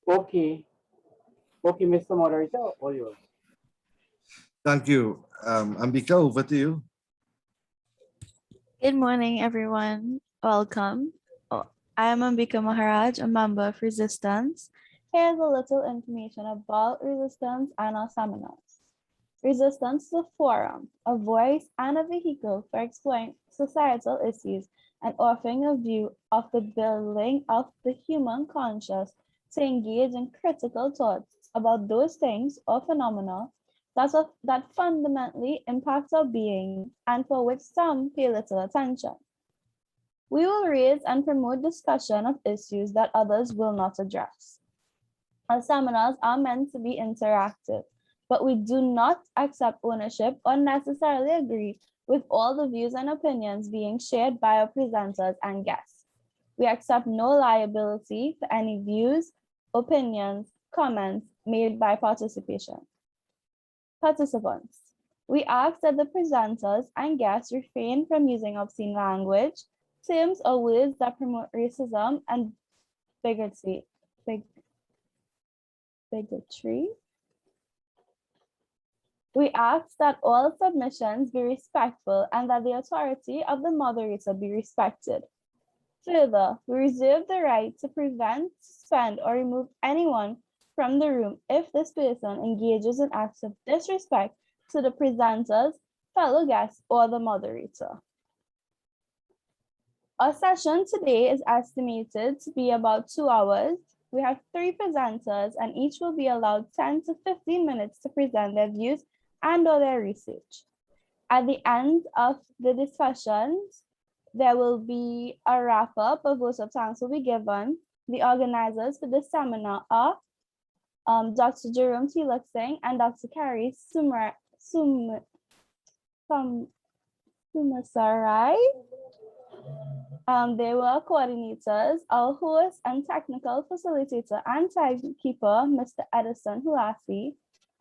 Okay. Okay, Mr. Moderator, all yours. Thank you. Ambika, over to you. Good morning, everyone. Welcome. I am Ambika Maharaj, a member of Resistance. Here's a little information about Resistance and our seminars. Resistance is a forum, a voice, and a vehicle for exploring societal issues and offering a view of the building of the human conscious to engage in critical thoughts about those things or phenomena that fundamentally impact our being and for which some pay little attention. We will raise and promote discussion of issues that others will not address. Our seminars are meant to be interactive, but we do not accept ownership or necessarily agree with all the views and opinions being shared by our presenters and guests. We accept no liability for any views, opinions, comments made by participants. We ask that the presenters and guests refrain from using obscene language, terms or words that promote racism and bigotry. We ask that all submissions be respectful and that the authority of the moderator be respected. Further, we reserve the right to prevent, suspend, or remove anyone from the room if this person engages in acts of disrespect to the presenters, fellow guests, or the moderator. Our session today is estimated to be about 2 hours. We have 3 presenters and each will be allowed 10 to 15 minutes to present their views and or their research. At the end of the discussions, there will be a wrap-up of votes of thanks will be given. The organizers for this seminar are Dr. Jerome Tilak Singh and Dr. Carrie Sumasarai. They were coordinators, our host and technical facilitator and timekeeper, Mr. Edison Huasi,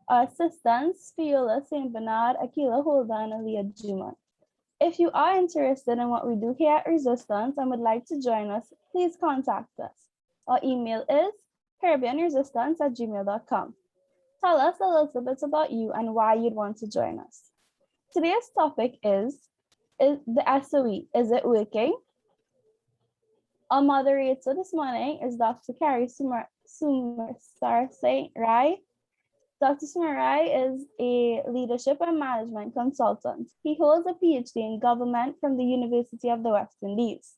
our assistants, Fiola St. Bernard, Akila Holder, and Aliyah Juma. If you are interested in what we do here at Resistance and would like to join us, please contact us. Our email is caribbeanresistance@gmail.com. Tell us a little bit about you and why you'd want to join us. Today's topic is the SOE. Is it working? Our moderator this morning is Dr. Carrie Sumasarai. Dr. Sumarai is a leadership and management consultant. He holds a PhD in government from the University of the West Indies.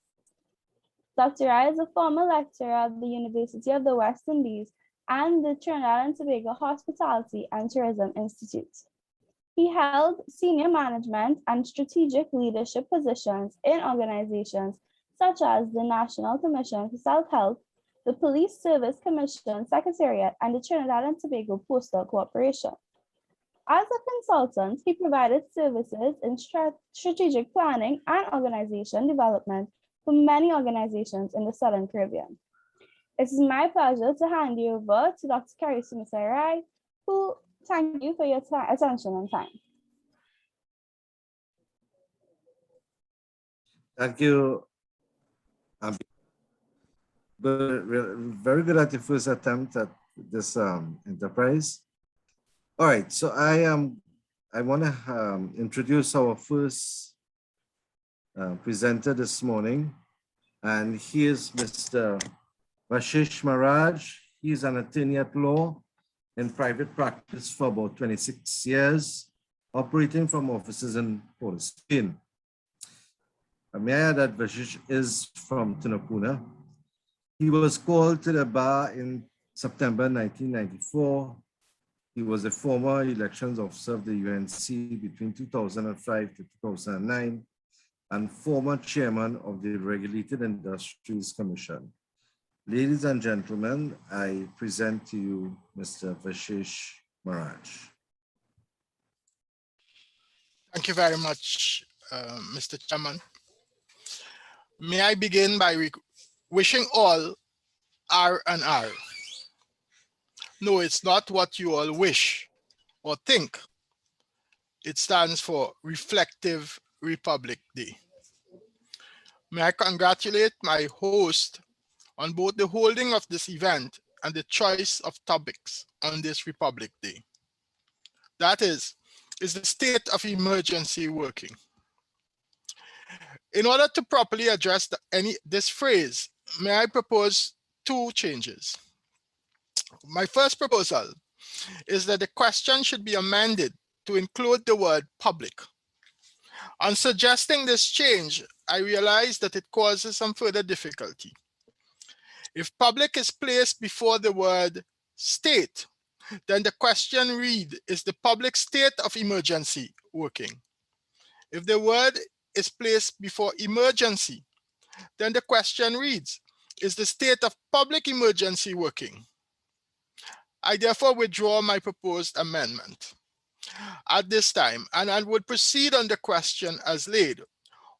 Dr. Rai is a former lecturer at the University of the West Indies and the Trinidad and Tobago Hospitality and Tourism Institute. He held senior management and strategic leadership positions in organizations such as the National Commission for Self-Help, the Police Service Commission Secretariat, and the Trinidad and Tobago Postal Corporation. As a consultant, he provided services in strategic planning and organization development for many organizations in the Southern Caribbean. It is my pleasure to hand you over to Dr. Carrie Sumasarai, who thank you for your attention and time. Thank you. Very good at your first attempt at this enterprise. All right, so I want to introduce our first presenter this morning, and he is Mr. Vashish Maharaj. He's an attorney at law in private practice for about 26 years, operating from offices in Port of Spain. May I add that Vashish is from Tunapuna. He was called to the bar in September 1994. He was a former elections officer of the UNC between 2005 to 2009 and former chairman of the Regulated Industries Commission. Ladies and gentlemen, I present to you Mr. Vashish Maharaj. Thank you very much, Mr. Chairman. May I begin by wishing all R&R. No, it's not what you all wish or think. It stands for Reflective Republic Day. May I congratulate my host on both the holding of this event and the choice of topics on this Republic Day. That is the state of emergency working? In order to properly address this phrase, may I propose two changes. My first proposal is that the question should be amended to include the word public. On suggesting this change, I realize that it causes some further difficulty. If public is placed before the word state, then the question read, is the public state of emergency working? If the word is placed before emergency, then the question reads, is the state of public emergency working? I therefore withdraw my proposed amendment at this time, and I would proceed on the question as laid,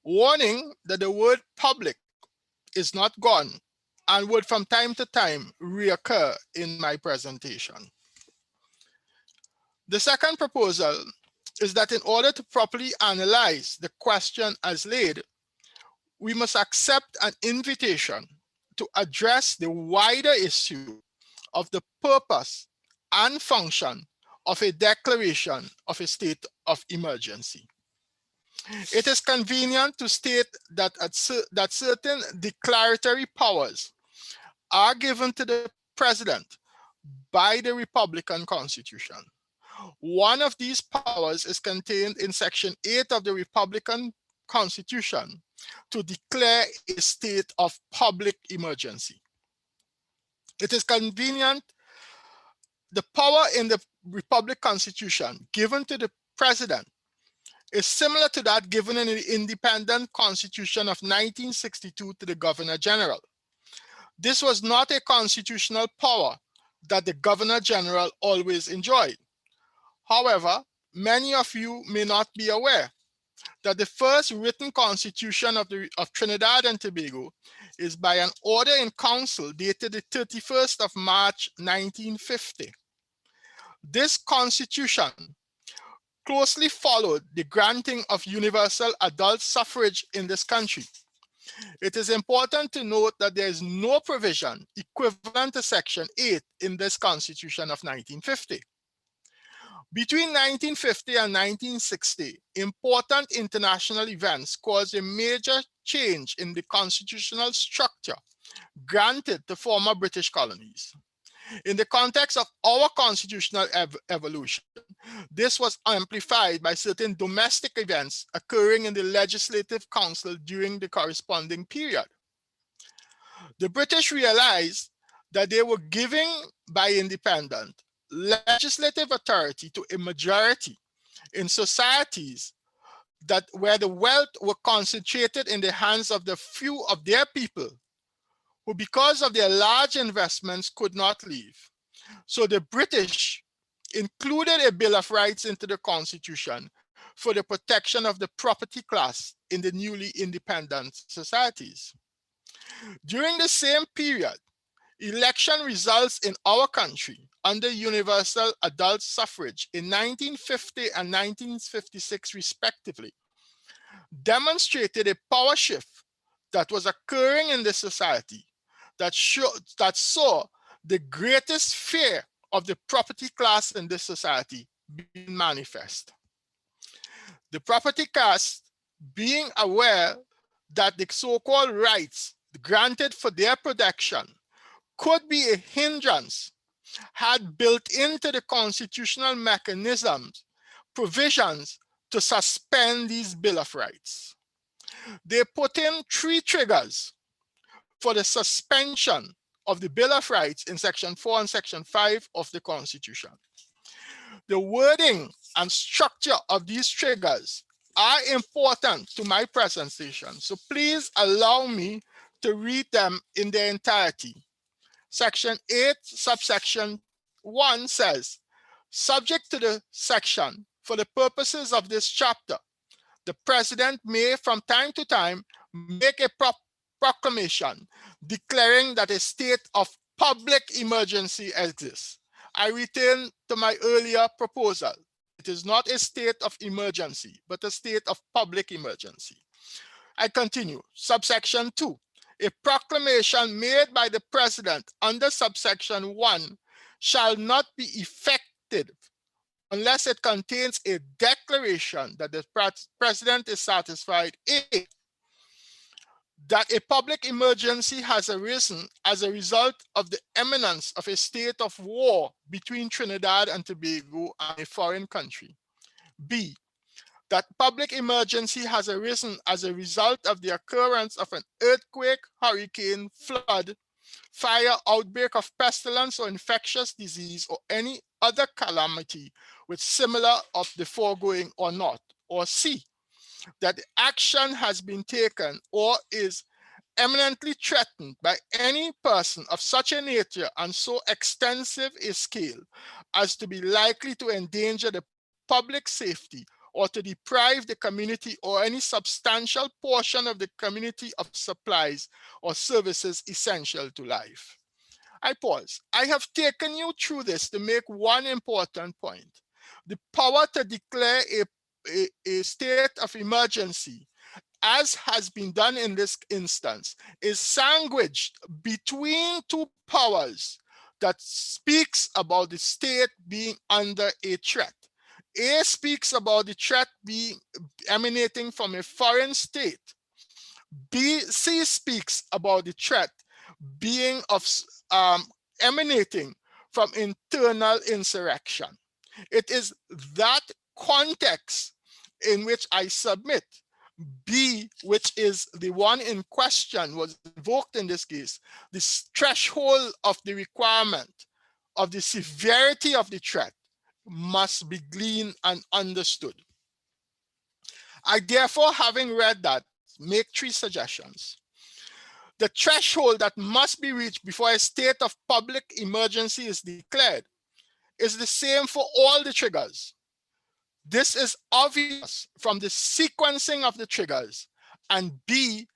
warning that the word public is not gone and would from time to time reoccur in my presentation. The second proposal is that in order to properly analyze the question as laid, we must accept an invitation to address the wider issue of the purpose and function of a declaration of a state of emergency. It is convenient to state that certain declaratory powers are given to the president by the Republican Constitution. One of these powers is contained in Section 8 of the Republican Constitution to declare a state of public emergency. It is convenient. The power in the Republic Constitution given to the president is similar to that given in the independent Constitution of 1962 to the Governor General. This was not a constitutional power that the Governor General always enjoyed. However, many of you may not be aware that the first written constitution of Trinidad and Tobago is by an order in council dated the 31st of March 1950. This constitution closely followed the granting of universal adult suffrage in this country. It is important to note that there is no provision equivalent to Section 8 in this Constitution of 1950. Between 1950 and 1960, important international events caused a major change in the constitutional structure granted to former British colonies. In the context of our constitutional evolution, this was amplified by certain domestic events occurring in the Legislative Council during the corresponding period. The British realized that they were giving by independent legislative authority to a majority in societies where the wealth were concentrated in the hands of the few of their people who, because of their large investments, could not leave. So the British included a Bill of Rights into the Constitution for the protection of the property class in the newly independent societies. During the same period, election results in our country under universal adult suffrage in 1950 and 1956 respectively demonstrated a power shift that was occurring in the society that saw the greatest fear of the property class in this society being manifest. The property class being aware that the so-called rights granted for their protection could be a hindrance, had built into the constitutional mechanisms provisions to suspend these Bill of Rights. They put in 3 triggers for the suspension of the Bill of Rights in Section 4 and Section 5 of the Constitution. The wording and structure of these triggers are important to my presentation, so please allow me to read them in their entirety. Section 8, subsection 1 says, subject to the section, for the purposes of this chapter, the president may from time to time make a proclamation declaring that a state of public emergency exists. I return to my earlier proposal. It is not a state of emergency, but a state of public emergency. I continue. Subsection 2. a proclamation made by the president under subsection 1 shall not be effective unless it contains a declaration that the president is satisfied A, that a public emergency has arisen as a result of the imminence of a state of war between Trinidad and Tobago and a foreign country. B, that public emergency has arisen as a result of the occurrence of an earthquake, hurricane, flood, fire, outbreak of pestilence or infectious disease or any other calamity with similar of the foregoing or not. Or C, that the action has been taken or is eminently threatened by any person of such a nature and so extensive a scale as to be likely to endanger the public safety or to deprive the community or any substantial portion of the community of supplies or services essential to life. I pause. I have taken you through this to make one important point. The power to declare a state of emergency, as has been done in this instance, is sandwiched between two powers that speaks about the state being under a threat. A speaks about the threat being emanating from a foreign state. C speaks about the threat being of emanating from internal insurrection. It is that context in which I submit B, which is the one in question, was invoked in this case, the threshold of the requirement of the severity of the threat must be gleaned and understood. I therefore, having read that, make 3 suggestions. The threshold that must be reached before a state of public emergency is declared is the same for all the triggers. This is obvious from the sequencing of the triggers and B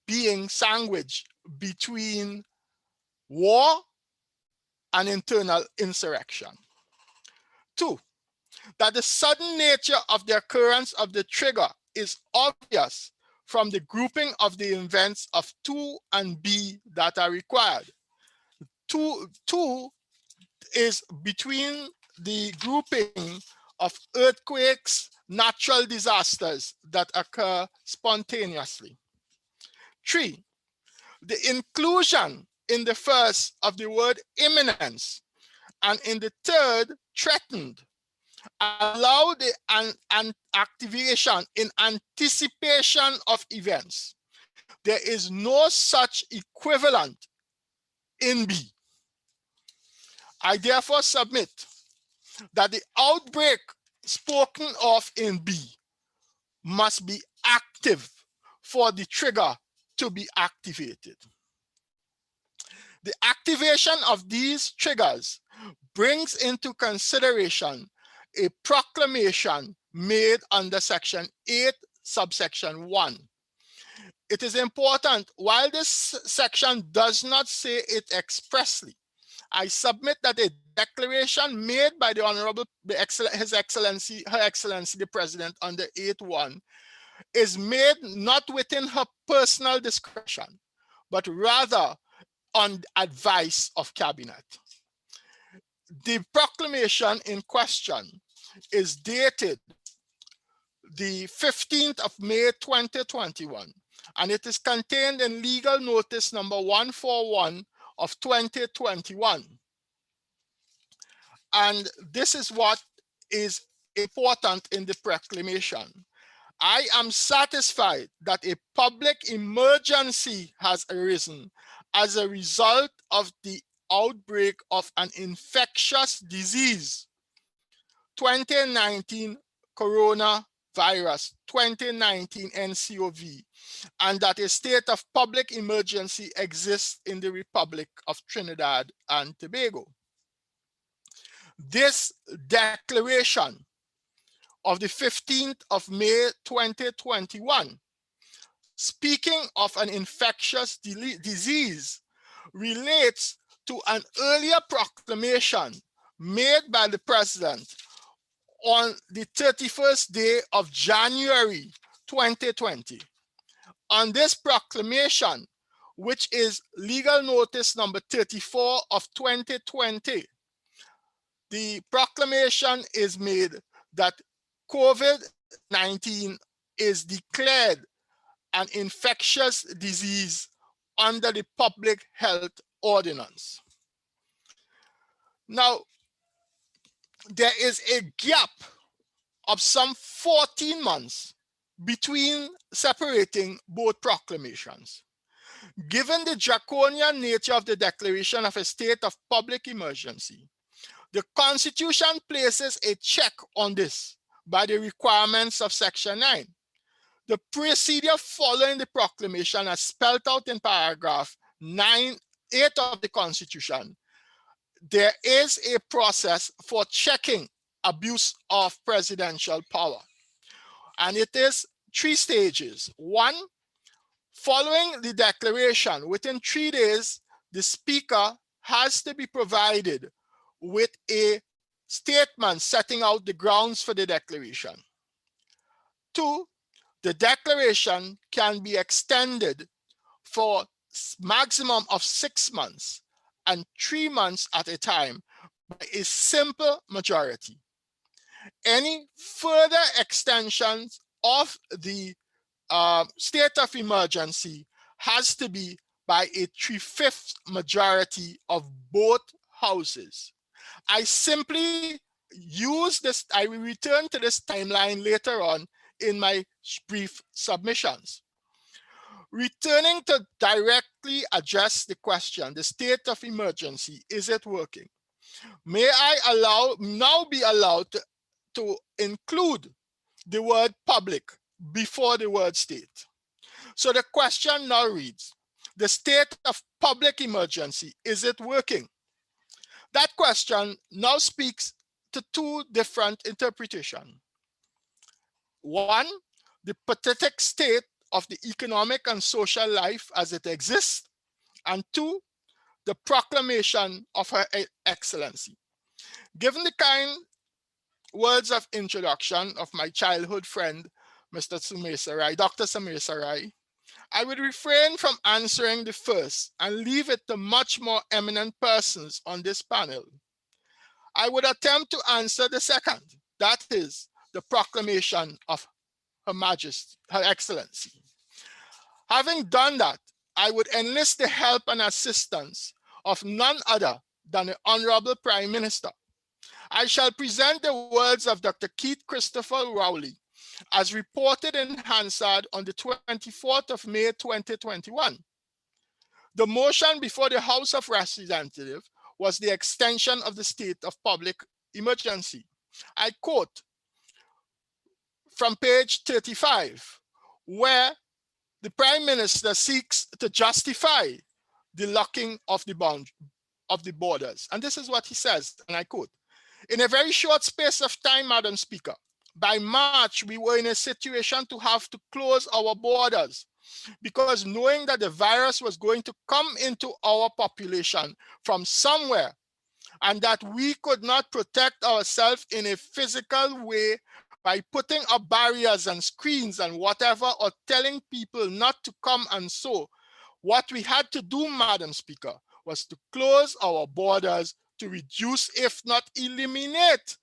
being sandwiched between war and internal insurrection. 2, that the sudden nature of the occurrence of the trigger is obvious from the grouping of the events of 2 and B that are required. 2 is between the grouping of earthquakes, natural disasters that occur spontaneously. 3, the inclusion in the first of the word imminence and in the third threatened allow the activation in anticipation of events. There is no such equivalent in B. I therefore submit that the outbreak spoken of in B must be active for the trigger to be activated. The activation of these triggers brings into consideration a proclamation made under section 8, subsection 1. It is important, while this section does not say it expressly, I submit that a declaration made by the Honorable, His Excellency, Her Excellency, the President under 8.1 is made not within her personal discretion, but rather on advice of Cabinet. The proclamation in question is dated the 15th of May 2021, and it is contained in legal notice number 141 of 2021. And this is what is important in the proclamation. I am satisfied that a public emergency has arisen as a result of the outbreak of an infectious disease, 2019 coronavirus, 2019 NCOV, and that a state of public emergency exists in the Republic of Trinidad and Tobago. This declaration of the 15th of May 2021, speaking of an infectious disease, relates to an earlier proclamation made by the President on the 31st day of January 2020. On this proclamation, which is legal notice number 34 of 2020, the proclamation is made that COVID-19 is declared an infectious disease under the Public Health Ordinance. Now, there is a gap of some 14 months between separating both proclamations. Given the draconian nature of the declaration of a state of public emergency, the Constitution places a check on this by the requirements of Section 9. The procedure following the proclamation as spelled out in paragraph 8 of the Constitution, there is a process for checking abuse of presidential power. And it is 3 stages. 1, following the declaration, within 3 days, the Speaker has to be provided with a statement setting out the grounds for the declaration. 2, the declaration can be extended for maximum of 6 months and 3 months at a time by a simple majority. Any further extensions of the state of emergency has to be by a 3/5 majority of both houses. I simply use this, I will return to this timeline later on in my brief submissions. Returning to directly address the question, the state of emergency, is it working? May I now be allowed to include the word public before the word state? So the question now reads, the state of public emergency, is it working? That question now speaks to 2 different interpretations. 1, the pathetic state of the economic and social life as it exists, and 2, the proclamation of Her Excellency. Given the kind words of introduction of my childhood friend, Mr. Samir Sarai, Dr. Samir Sarai, I would refrain from answering the first and leave it to much more eminent persons on this panel. I would attempt to answer the second, that is, the proclamation of Her Majesty, Her Excellency. Having done that, I would enlist the help and assistance of none other than the Honorable Prime Minister. I shall present the words of Dr. Keith Christopher Rowley as reported in Hansard on the 24th of May 2021. The motion before the House of Representatives was the extension of the state of public emergency. I quote from page 35, where the Prime Minister seeks to justify the locking of the borders. And this is what he says, and I quote, "In a very short space of time, Madam Speaker, by March, we were in a situation to have to close our borders because knowing that the virus was going to come into our population from somewhere and that we could not protect ourselves in a physical way by putting up barriers and screens and whatever, or telling people not to come and so, what we had to do, Madam Speaker, was to close our borders to reduce, if not eliminate,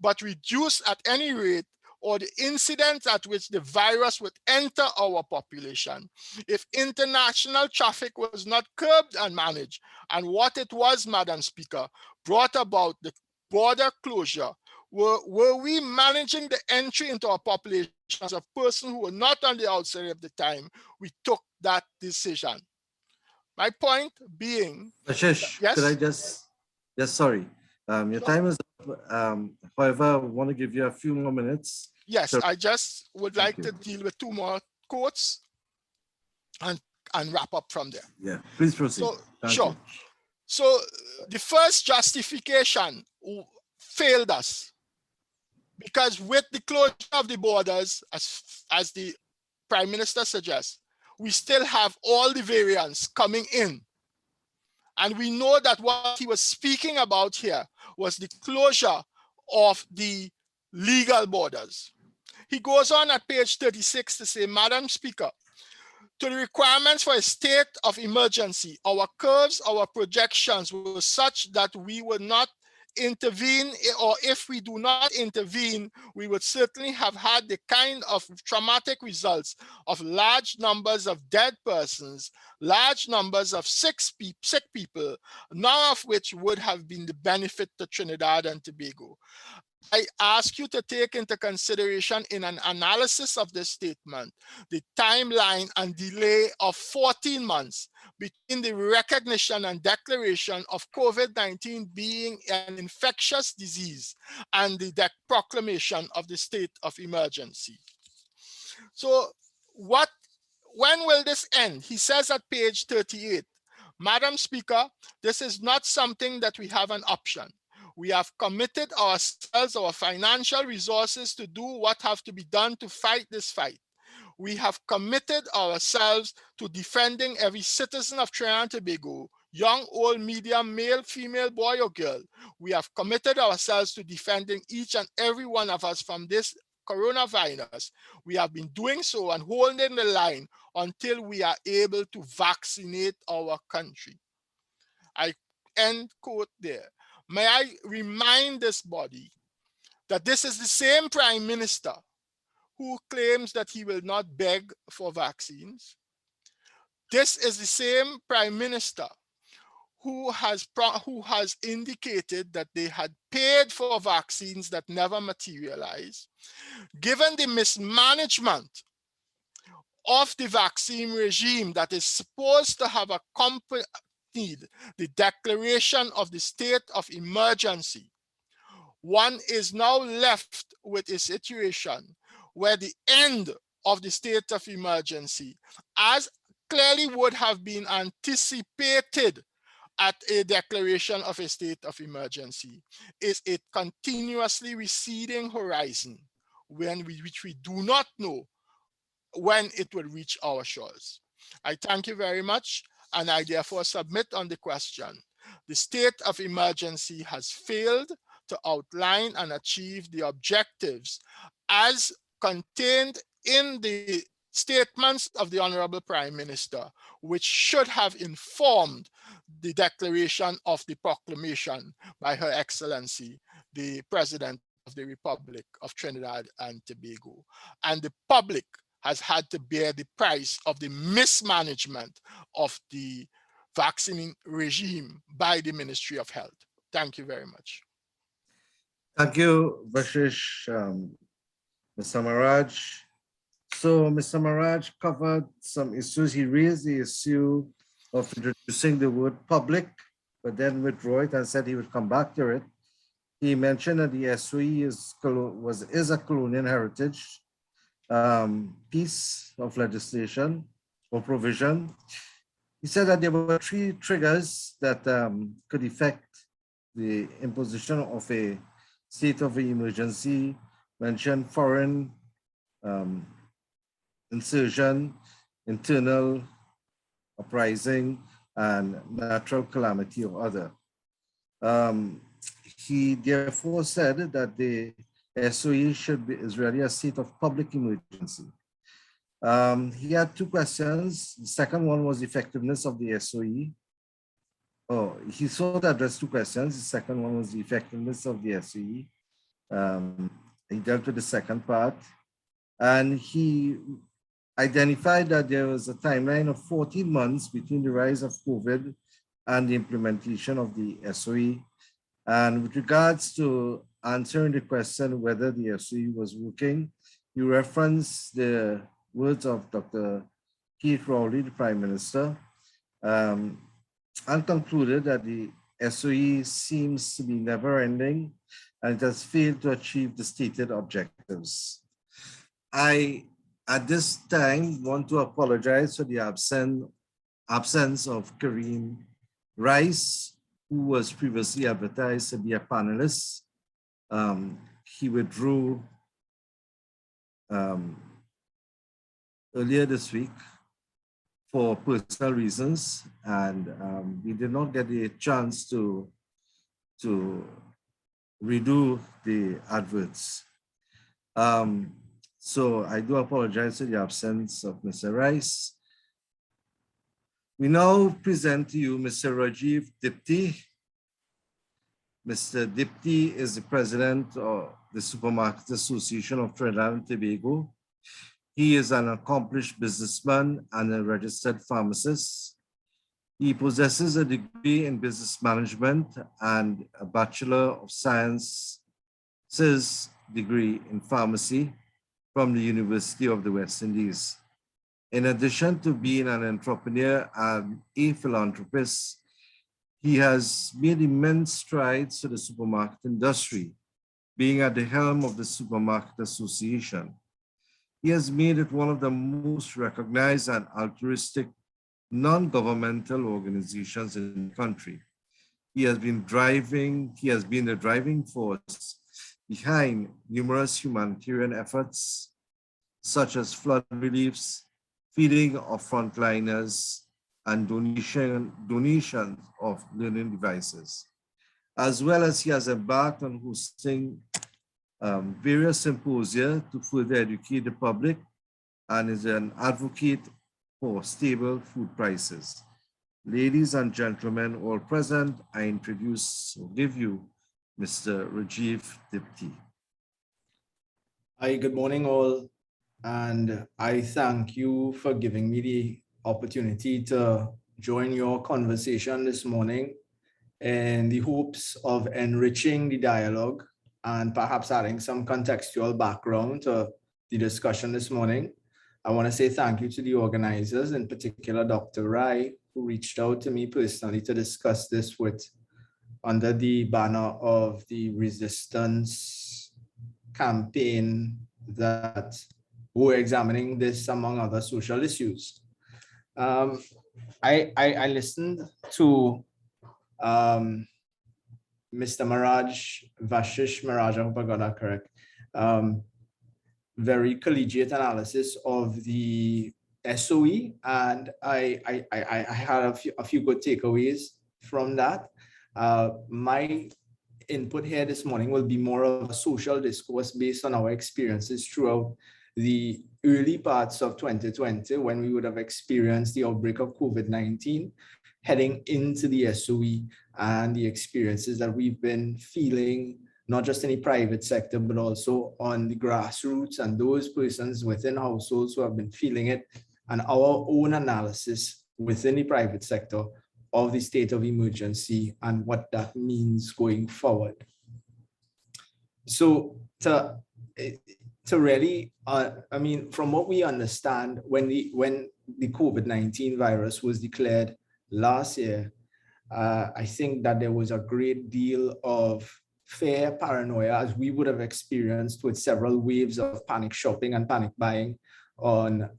but reduce at any rate, or the incidents at which the virus would enter our population if international traffic was not curbed and managed. And what it was, Madam Speaker, brought about the border closure. Were we managing the entry into our population as a person who were not on the outside at the time, we took that decision." My point being, Ashish, yes? could I just, sorry. Your time is up. However, I want to give you a few more minutes. Yes, So- I just would like Thank to you. deal with 2 more quotes and wrap up from there. Yeah, please proceed. So, Thank sure. you. So the first justification failed us because with the closure of the borders, as the Prime Minister suggests, we still have all the variants coming in. And we know that what he was speaking about here was the closure of the legal borders. He goes on at page 36 to say, "Madam Speaker, to the requirements for a state of emergency. Our curves, our projections were such that we would not intervene, or if we do not intervene, we would certainly have had the kind of traumatic results of large numbers of dead persons, large numbers of sick people, none of which would have been the benefit to Trinidad and Tobago. I ask you to take into consideration in an analysis of this statement the timeline and delay of 14 months between the recognition and declaration of COVID-19 being an infectious disease and the proclamation of the state of emergency. So when will this end? He says at page 38, Madam Speaker, this is not something that we have an option. We have committed ourselves, our financial resources to do what have to be done to fight this fight. We have committed ourselves to defending every citizen of Trinidad and Tobago, young, old, medium, male, female, boy or girl. We have committed ourselves to defending each and every one of us from this coronavirus. We have been doing so and holding the line until we are able to vaccinate our country. I end quote there. May I remind this body that this is the same Prime Minister who claims that he will not beg for vaccines. This is the same Prime Minister who has indicated that they had paid for vaccines that never materialized. Given the mismanagement of the vaccine regime that is supposed to have accompanied the declaration of the state of emergency, one is now left with a situation where the end of the state of emergency, as clearly would have been anticipated at a declaration of a state of emergency, is a continuously receding horizon which we do not know when it will reach our shores. I thank you very much, and I therefore submit on the question. The state of emergency has failed to outline and achieve the objectives as contained in the statements of the Honorable Prime Minister, which should have informed the declaration of the proclamation by Her Excellency, the President of the Republic of Trinidad and Tobago. And the public has had to bear the price of the mismanagement of the vaccine regime by the Ministry of Health. Thank you very much. Thank you, Vashish, Mr. Maraj. So Mr. Maraj covered some issues. He raised the issue of introducing the word public, but then withdrew it and said he would come back to it. He mentioned that the SOE is a colonial heritage piece of legislation or provision. He said that there were 3 triggers that could affect the imposition of a state of emergency, mentioned foreign insurgent, internal uprising, and natural calamity or other. He therefore said that the SOE is really a state of public emergency. He had 2 questions. The second one was effectiveness of the SOE. Oh, he sort of addressed 2 questions. The second one was the effectiveness of the SOE. He dealt with the second part. And he identified that there was a timeline of 14 months between the rise of COVID and the implementation of the SOE. And with regards to answering the question whether the SOE was working, he referenced the words of Dr. Keith Rowley, the Prime Minister, and concluded that the SOE seems to be never ending and it has failed to achieve the stated objectives. I, at this time, want to apologize for the absence of Kareem Rice, who was previously advertised to be a panelist. He withdrew earlier this week for personal reasons, and we did not get a chance to redo the adverts. So I do apologize for the absence of Mr. Rice. We now present to you Mr. Rajiv Dipti. Mr. Dipti is the president of the Supermarket Association of Trinidad and Tobago. He is an accomplished businessman and a registered pharmacist. He possesses a degree in business management and a Bachelor of Sciences degree in pharmacy from the University of the West Indies. In addition to being an entrepreneur and a philanthropist, he has made immense strides to the supermarket industry, being at the helm of the Supermarket Association. He has made it one of the most recognized and altruistic non-governmental organizations in the country. He has been the driving force behind numerous humanitarian efforts, such as flood reliefs, feeding of frontliners, and donations of learning devices, as well as he has embarked on hosting various symposia to further educate the public and is an advocate for stable food prices. Ladies and gentlemen, all present, I give you Mr. Rajiv Dipti. Hi, good morning all. And I thank you for giving me the opportunity to join your conversation this morning in the hopes of enriching the dialogue and perhaps adding some contextual background to the discussion this morning. I want to say thank you to the organizers, in particular Dr. Rai, who reached out to me personally to discuss this under the banner of the resistance campaign that we're examining this among other social issues. I listened to Mr. Vashish Maraj, I hope I got that correct, very collegiate analysis of the SOE, and I had a few good takeaways from that. My input here this morning will be more of a social discourse based on our experiences throughout the early parts of 2020, when we would have experienced the outbreak of COVID-19, heading into the SOE and the experiences that we've been feeling, not just in the private sector, but also on the grassroots and those persons within households who have been feeling it, and our own analysis within the private sector of the state of emergency and what that means going forward. So to really, from what we understand, when the COVID-19 virus was declared last year, I think that there was a great deal of fear, paranoia, as we would have experienced with several waves of panic shopping and panic buying at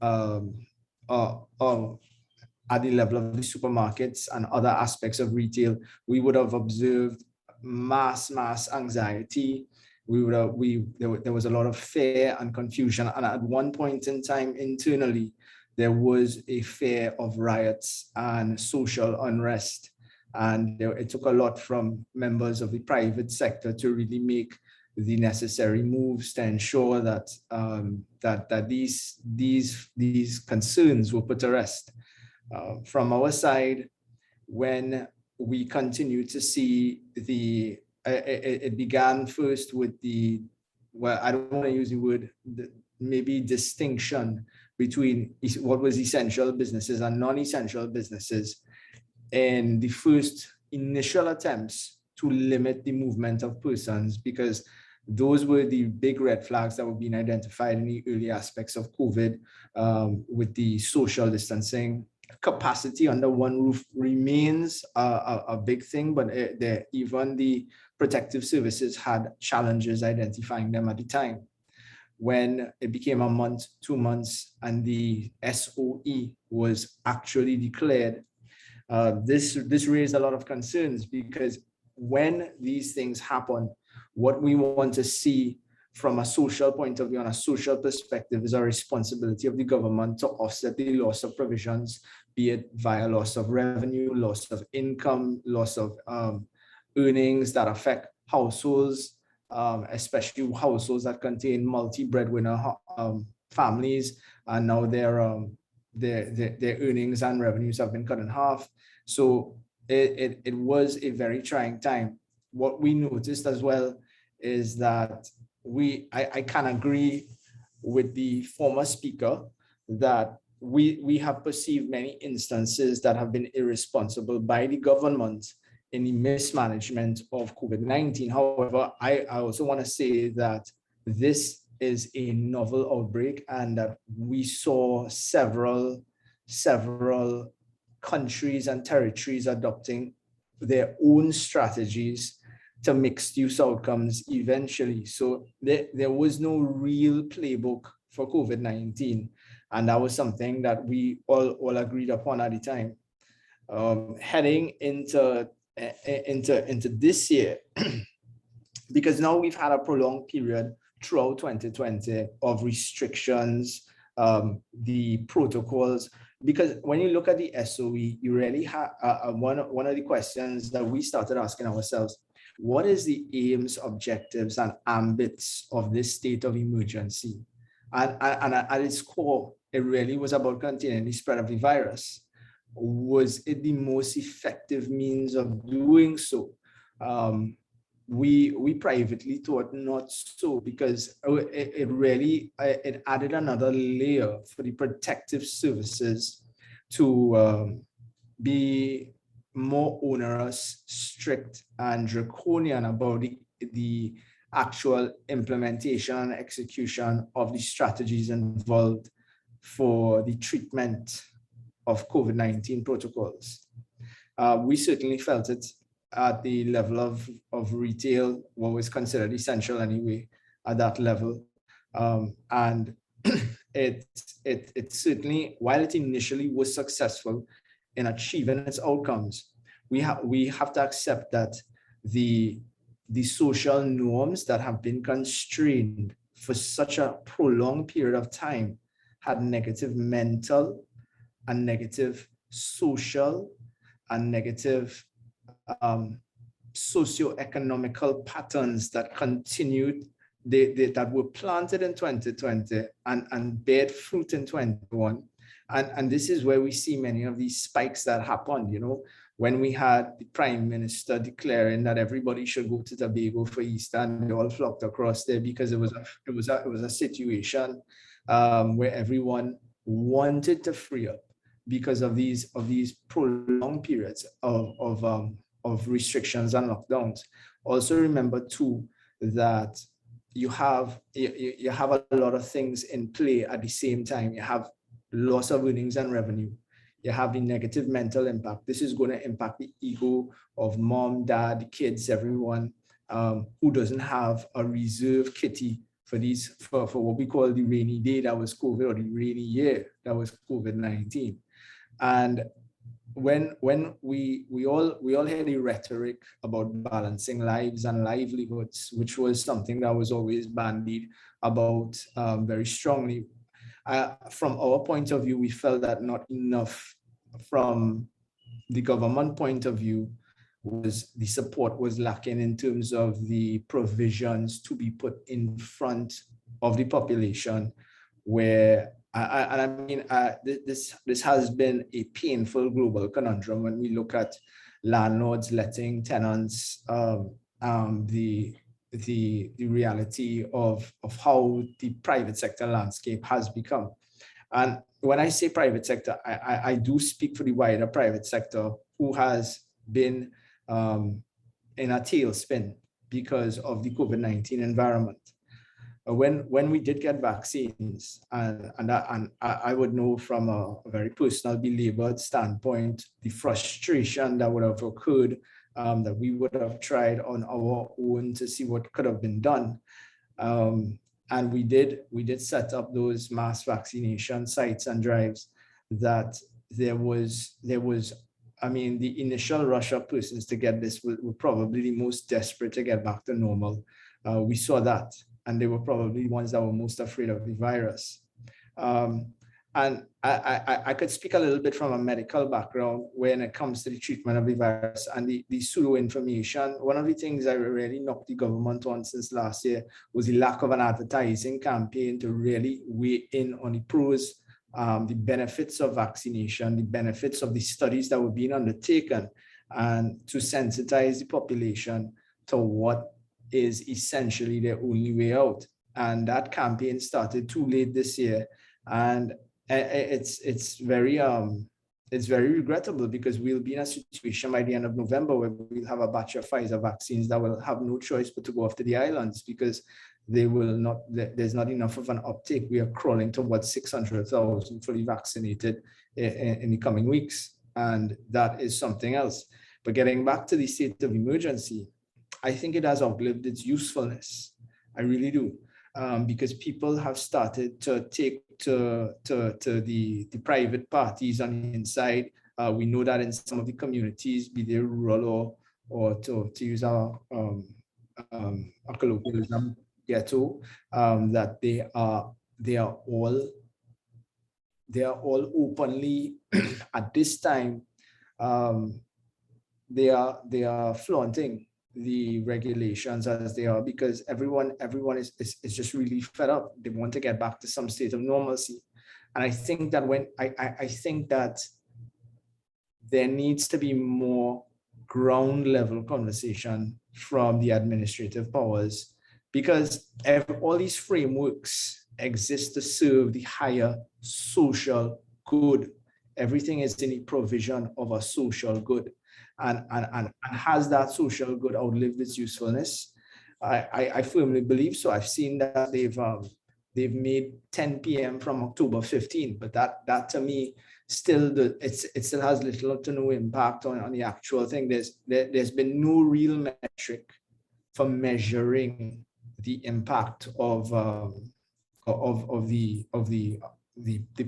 the level of the supermarkets and other aspects of retail. We would have observed mass anxiety. There was a lot of fear and confusion, and at one point in time internally, there was a fear of riots and social unrest, and it took a lot from members of the private sector to really make the necessary moves to ensure that that these concerns were put to rest. From our side, when we continue to see it began first with I don't want to use the word, maybe distinction between what was essential businesses and non-essential businesses, and the first initial attempts to limit the movement of persons, because those were the big red flags that were being identified in the early aspects of COVID, with the social distancing. Capacity under one roof remains a big thing, but even the protective services had challenges identifying them at the time. When it became a month, 2 months, and the SOE was actually declared, this raised a lot of concerns, because when these things happen, what we want to see from a social point of view, on a social perspective, is a responsibility of the government to offset the loss of provisions, be it via loss of revenue, loss of income, loss of earnings that affect households, especially households that contain multi-breadwinner families, and now they're their earnings and revenues have been cut in half. So it was a very trying time. What we noticed as well is that I can agree with the former speaker that we have perceived many instances that have been irresponsible by the government in the mismanagement of COVID-19. However, I also want to say that this is a novel outbreak and that we saw several countries and territories adopting their own strategies to mixed use outcomes eventually. So there was no real playbook for COVID-19. And that was something that we all agreed upon at the time. Heading into this year, because now we've had a prolonged period throughout 2020 of restrictions, the protocols, because when you look at the SOE, you really have one of the questions that we started asking ourselves: what is the aims, objectives, and ambits of this state of emergency? And at its core, it really was about containing the spread of the virus. Was it the most effective means of doing so? We privately thought not so, because it really added another layer for the protective services to be more onerous, strict, and draconian about the actual implementation and execution of the strategies involved for the treatment of COVID-19 protocols. We certainly felt it at the level of retail, what was considered essential anyway, at that level. And it certainly, while it initially was successful in achieving its outcomes, we have to accept that the social norms that have been constrained for such a prolonged period of time had negative mental and negative social and negative socio-economical patterns that continued, that were planted in 2020 and bear fruit in 2021. And this is where we see many of these spikes that happened, when we had the Prime Minister declaring that everybody should go to Tobago for Easter, and they all flocked across there because it was a situation where everyone wanted to free up because of these prolonged periods of restrictions and lockdowns. Also remember too that you have a lot of things in play at the same time. You have loss of earnings and revenue. You have the negative mental impact. This is going to impact the ego of mom, dad, the kids, everyone who doesn't have a reserve kitty for what we call the rainy day that was COVID, or the rainy year that was COVID-19. And when we all had a rhetoric about balancing lives and livelihoods, which was something that was always bandied about very strongly. From our point of view, we felt that not enough from the government point of view was the support was lacking in terms of the provisions to be put in front of the population, where this has been a painful global conundrum when we look at landlords letting tenants the reality of how the private sector landscape has become. And when I say private sector, I do speak for the wider private sector, who has been in a tailspin because of the COVID-19 environment. When we did get vaccines, and I would know from a very personal, belabored standpoint, the frustration that would have occurred, that we would have tried on our own to see what could have been done. And we did set up those mass vaccination sites and drives. That there was, the initial rush of persons to get this were probably the most desperate to get back to normal. We saw that, and they were probably the ones that were most afraid of the virus. And I could speak a little bit from a medical background when it comes to the treatment of the virus and the pseudo information. One of the things I really knocked the government on since last year was the lack of an advertising campaign to really weigh in on the pros the benefits of vaccination, the benefits of the studies that were being undertaken, and to sensitize the population to what is essentially their only way out. And that campaign started too late this year, and it's very regrettable, because we'll be in a situation by the end of November where we'll have a batch of Pfizer vaccines that will have no choice but to go off to the islands, because they will not, there's not enough of an uptake. We are crawling towards 600,000 fully vaccinated in the coming weeks, and that is something else. But getting back to the state of emergency, I think it has outlived its usefulness. I really do. Because people have started to take to the private parties on the inside. We know that in some of the communities, be they rural or to use our colloquialism, ghetto, that they are all openly at this time. They are flaunting the regulations as they are, because everyone is just really fed up. They want to get back to some state of normalcy. And I think that I think that there needs to be more ground level conversation from the administrative powers, because all these frameworks exist to serve the higher social good. Everything is in the provision of a social good. And has that social good outlived its usefulness? I firmly believe so. I've seen that they've made 10 p.m. from October 15, but that to me still it still has little to no impact on the actual thing. There's been no real metric for measuring the impact of the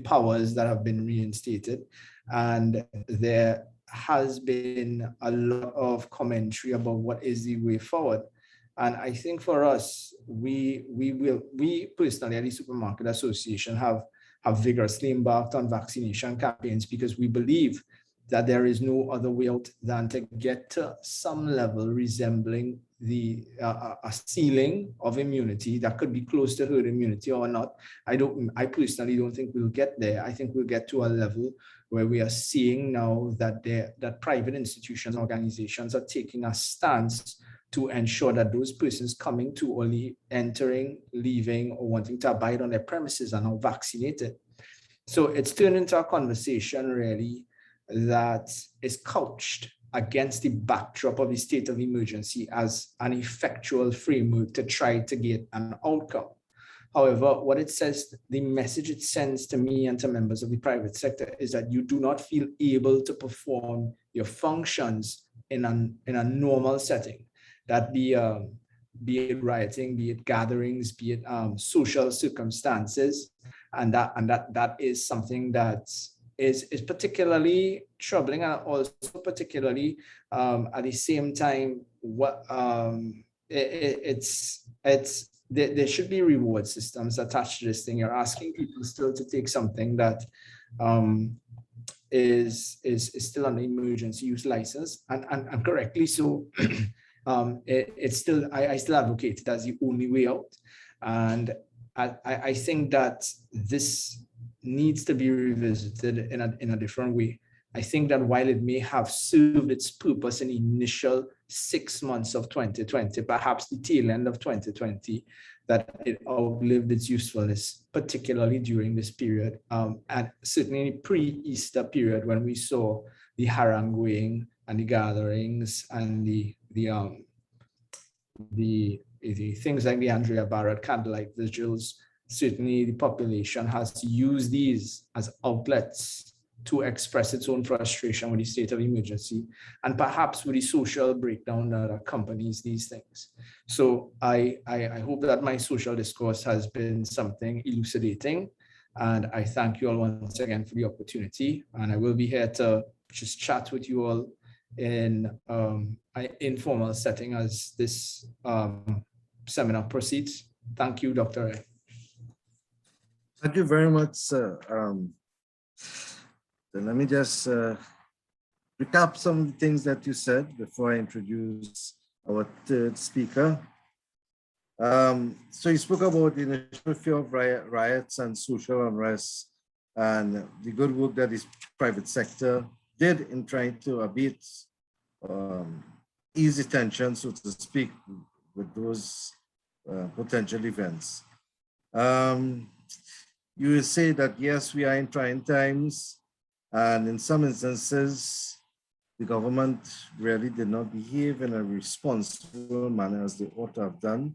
powers that have been reinstated, and there has been a lot of commentary about what is the way forward. And I think for us, we personally at the Supermarket Association have vigorously embarked on vaccination campaigns, because we believe that there is no other way out than to get to some level resembling a ceiling of immunity that could be close to herd immunity or not. I personally don't think we'll get there. I think we'll get to a level where we are seeing now that private institutions, organizations are taking a stance to ensure that those persons coming to, only entering, leaving, or wanting to abide on their premises are now vaccinated. So it's turned into a conversation really that is couched against the backdrop of the state of emergency as an effectual framework to try to get an outcome. However, what it says, the message it sends to me and to members of the private sector is that you do not feel able to perform your functions in a normal setting. That be it rioting, be it gatherings, be it social circumstances, and that is something that is particularly troubling, and also particularly at the same time, what there should be reward systems attached to this thing. You're asking people still to take something that is still an emergency use license, and correctly so. It's still, I still advocate it as the only way out, and I think that this needs to be revisited in a different way. I think that while it may have served its purpose in the initial 6 months of 2020, perhaps the tail end of 2020, that it outlived its usefulness, particularly during this period, and certainly pre-Easter period, when we saw the haranguing and the gatherings and the things like the Andrea Barrett candlelight vigils. Certainly the population has used these as outlets to express its own frustration with the state of emergency, and perhaps with the social breakdown that accompanies these things. So I hope that my social discourse has been something elucidating, and I thank you all once again for the opportunity, and I will be here to just chat with you all in an informal setting as this seminar proceeds. Thank you, Dr. Ray. Thank you very much, sir. Then let me just recap some of the things that you said before I introduce our third speaker. So you spoke about the initial fear of riots and social unrest and the good work that the private sector did in trying to abate, ease the tension, so to speak, with those potential events. You will say that, yes, we are in trying times, and in some instances, the government really did not behave in a responsible manner as they ought to have done.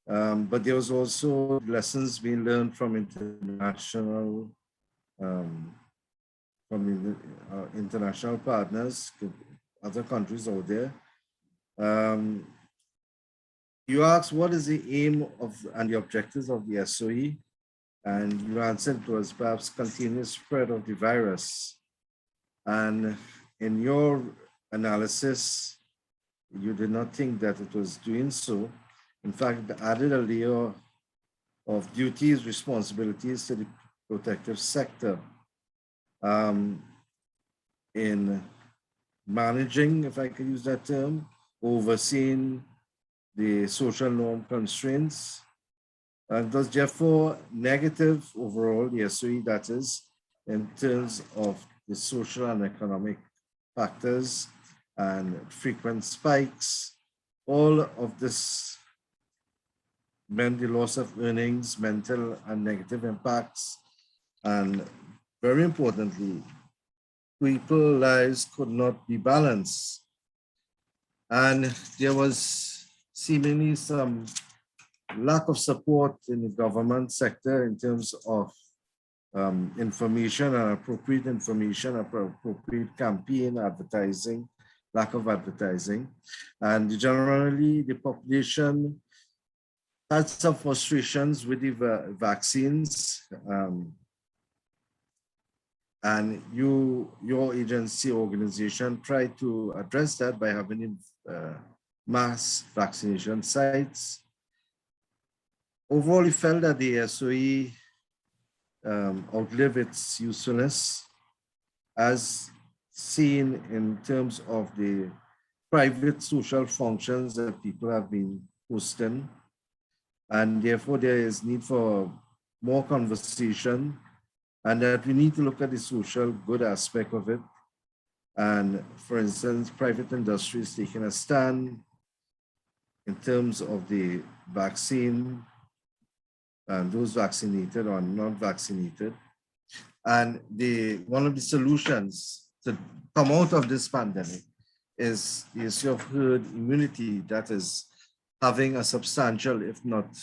But there was also lessons being learned from international international partners, other countries out there. You asked what is the aim of and the objectives of the SOE, and you answered it was perhaps continuous spread of the virus. And in your analysis, you did not think that it was doing so. In fact, it added a layer of duties, responsibilities to the protective sector in managing, if I could use that term, overseeing the social norm constraints. And thus, therefore, negative overall, the SOE, that is, in terms of the social and economic factors and frequent spikes, all of this meant the loss of earnings, mental and negative impacts, and very importantly, people's lives could not be balanced. And there was seemingly some lack of support in the government sector in terms of information and appropriate information, appropriate campaign, advertising, lack of advertising. And generally, the population had some frustrations with the vaccines. And your agency organization tried to address that by having mass vaccination sites. Overall, we felt that the SOE outlived its usefulness as seen in terms of the private social functions that people have been hosting. And therefore, there is need for more conversation, and that we need to look at the social good aspect of it. And for instance, private industry is taking a stand in terms of the vaccine, and those vaccinated or not vaccinated. And one of the solutions to come out of this pandemic is the issue of herd immunity, that is having a substantial, if not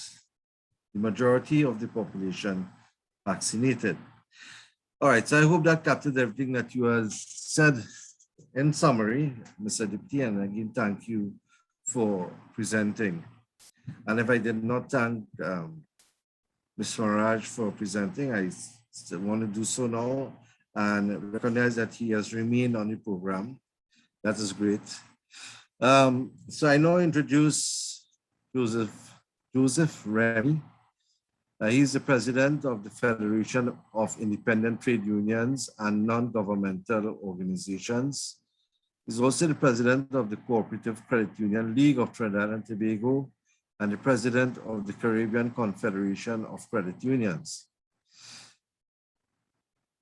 the majority of the population vaccinated. All right, so I hope that captured everything that you have said in summary, Mr. Deputy, and again, thank you for presenting. And if I did not thank Ms. Faraj for presenting, I still want to do so now and recognize that he has remained on the program. That is great. So I now introduce Joseph Remy. He's the president of the Federation of Independent Trade Unions and Non-Governmental Organizations. He's also the president of the Cooperative Credit Union League of Trinidad and Tobago and the president of the Caribbean Confederation of Credit Unions.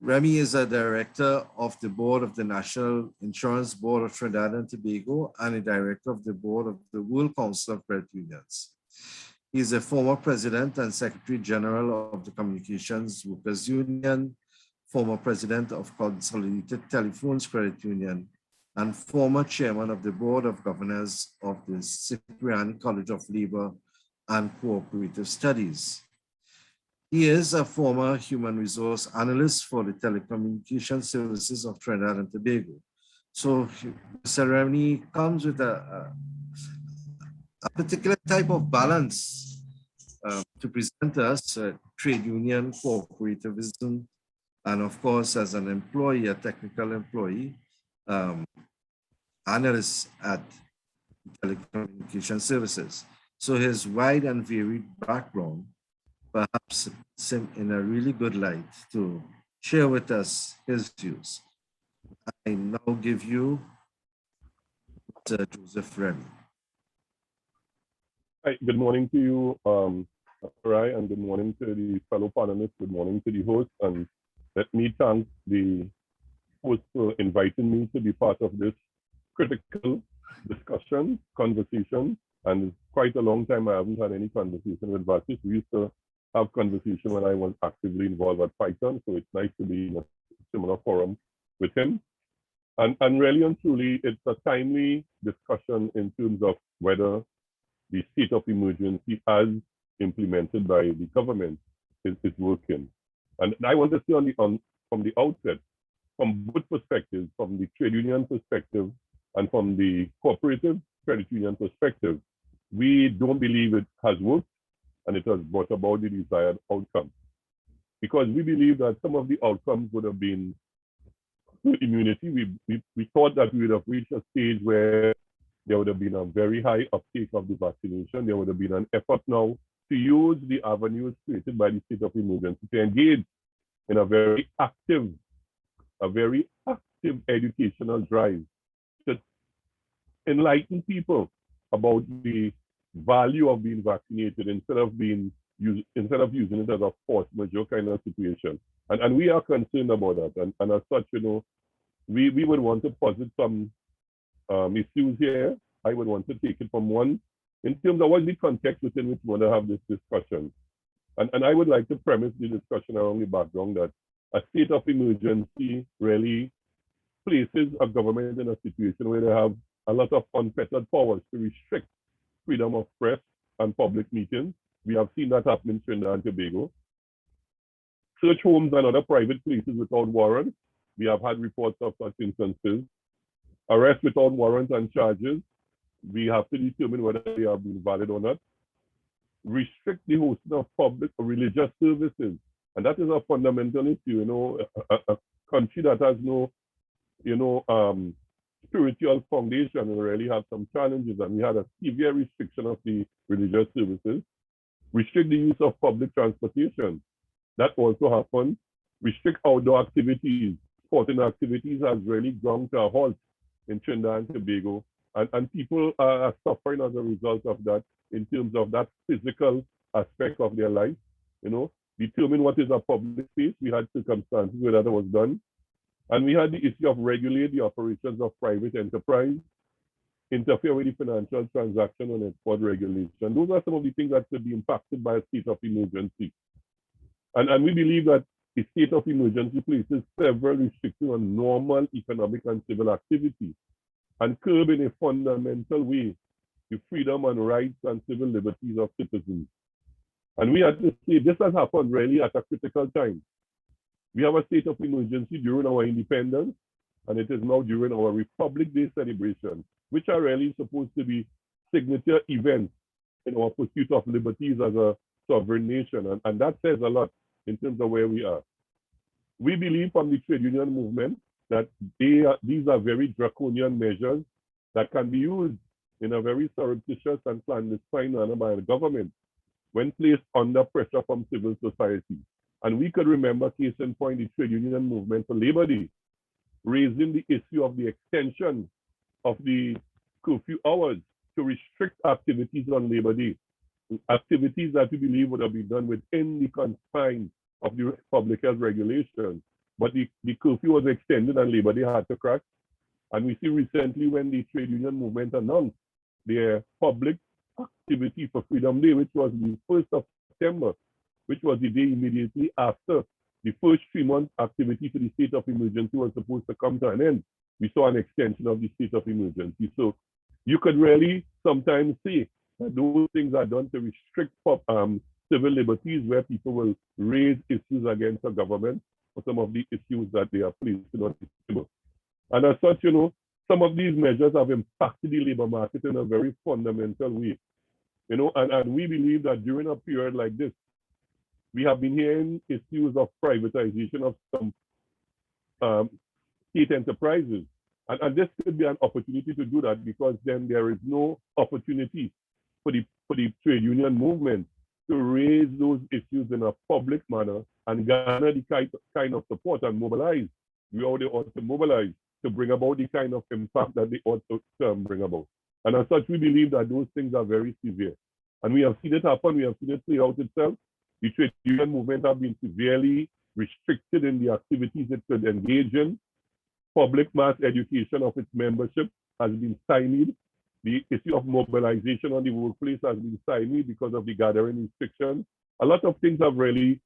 Remy is a director of the board of the National Insurance Board of Trinidad and Tobago and a director of the board of the World Council of Credit Unions. He is a former president and secretary general of the Communications Workers Union, former president of Consolidated Telephones Credit Union, and former chairman of the board of governors of the Cyprian College of Labor and Cooperative Studies. He is a former human resource analyst for the telecommunication services of Trinidad and Tobago. So Mr. Remy comes with a particular type of balance to present us trade union cooperativism, and of course, as an employee, a technical employee, analyst at telecommunication services. So his wide and varied background perhaps puts him in a really good light to share with us his views. I now give you Mr. Joseph Remy. Hi, good morning to you, Rai, and good morning to the fellow panelists. Good morning to the host, and let me thank the host for inviting me to be part of this critical discussion, conversation. And it's quite a long time I haven't had any conversation with Vasis. We used to have conversation when I was actively involved at Python. So it's nice to be in a similar forum with him. And really and truly, it's a timely discussion in terms of whether the state of emergency as implemented by the government is working. And I want to say from the outset, from both perspectives, from the trade union perspective and from the cooperative credit union perspective, we don't believe it has worked and it has brought about the desired outcome. Because we believe that some of the outcomes would have been immunity. We thought that we would have reached a stage where there would have been a very high uptake of the vaccination. There would have been an effort now to use the avenues created by the state of emergency to engage in a very active educational drive to enlighten people about the value of being vaccinated instead of using it as a force majeure kind of situation. And we are concerned about that. And as such, we would want to posit some issues here. I would want to take it from one in terms of what's the context within which we want to have this discussion. And I would like to premise the discussion around the background that a state of emergency really places a government in a situation where they have a lot of unfettered powers to restrict freedom of press and public meetings. We have seen that happen in Trinidad and Tobago. Search homes and other private places without warrants. We have had reports of such instances. Arrest without warrants and charges. We have to determine whether they are being valid or not. Restrict the hosting of public or religious services. And that is a fundamental issue, a country that has no, spiritual foundation will really have some challenges. And we had a severe restriction of the religious services. Restrict the use of public transportation. That also happened. Restrict outdoor activities. Sporting activities has really ground to a halt in Trinidad and Tobago. And people are suffering as a result of that in terms of that physical aspect of their life. Determine what is a public space. We had circumstances where that was done. And we had the issue of regulate the operations of private enterprise, interfere with the financial transaction and export regulation. Those are some of the things that could be impacted by a state of emergency. And we believe that the state of emergency places several restrictions on normal economic and civil activity and curb in a fundamental way the freedom and rights and civil liberties of citizens. And we had to say this has happened really at a critical time. We have a state of emergency during our independence, and it is now during our Republic Day celebration, which are really supposed to be signature events in our pursuit of liberties as a sovereign nation. And that says a lot in terms of where we are. We believe from the trade union movement that these are very draconian measures that can be used in a very surreptitious and clandestine manner by the government when placed under pressure from civil society. And we could remember, case in point, the trade union movement for Labor Day, raising the issue of the extension of the curfew hours to restrict activities on Labor Day, activities that we believe would have been done within the confines of the public health regulations. But the curfew was extended and Labor Day had to crack. And we see recently when the trade union movement announced their public activity for Freedom Day, which was the 1st of September, which was the day immediately after the first 3-month activity for the state of emergency was supposed to come to an end. We saw an extension of the state of emergency. So you could really sometimes say that those things are done to restrict civil liberties where people will raise issues against the government for some of the issues that they are placed on the table. And as such, some of these measures have impacted the labor market in a very fundamental way. And we believe that during a period like this, we have been hearing issues of privatization of some state enterprises. And this could be an opportunity to do that because then there is no opportunity for the trade union movement to raise those issues in a public manner and garner the kind of support and mobilize. We already ought to mobilize to bring about the kind of impact that they ought to bring about. And as such, we believe that those things are very severe. And we have seen it happen, we have seen it play out itself. The trade union movement have been severely restricted in the activities it could engage in. Public mass education of its membership has been stymied. The issue of mobilization on the workplace has been stymied because of the gathering restrictions. A lot of things have really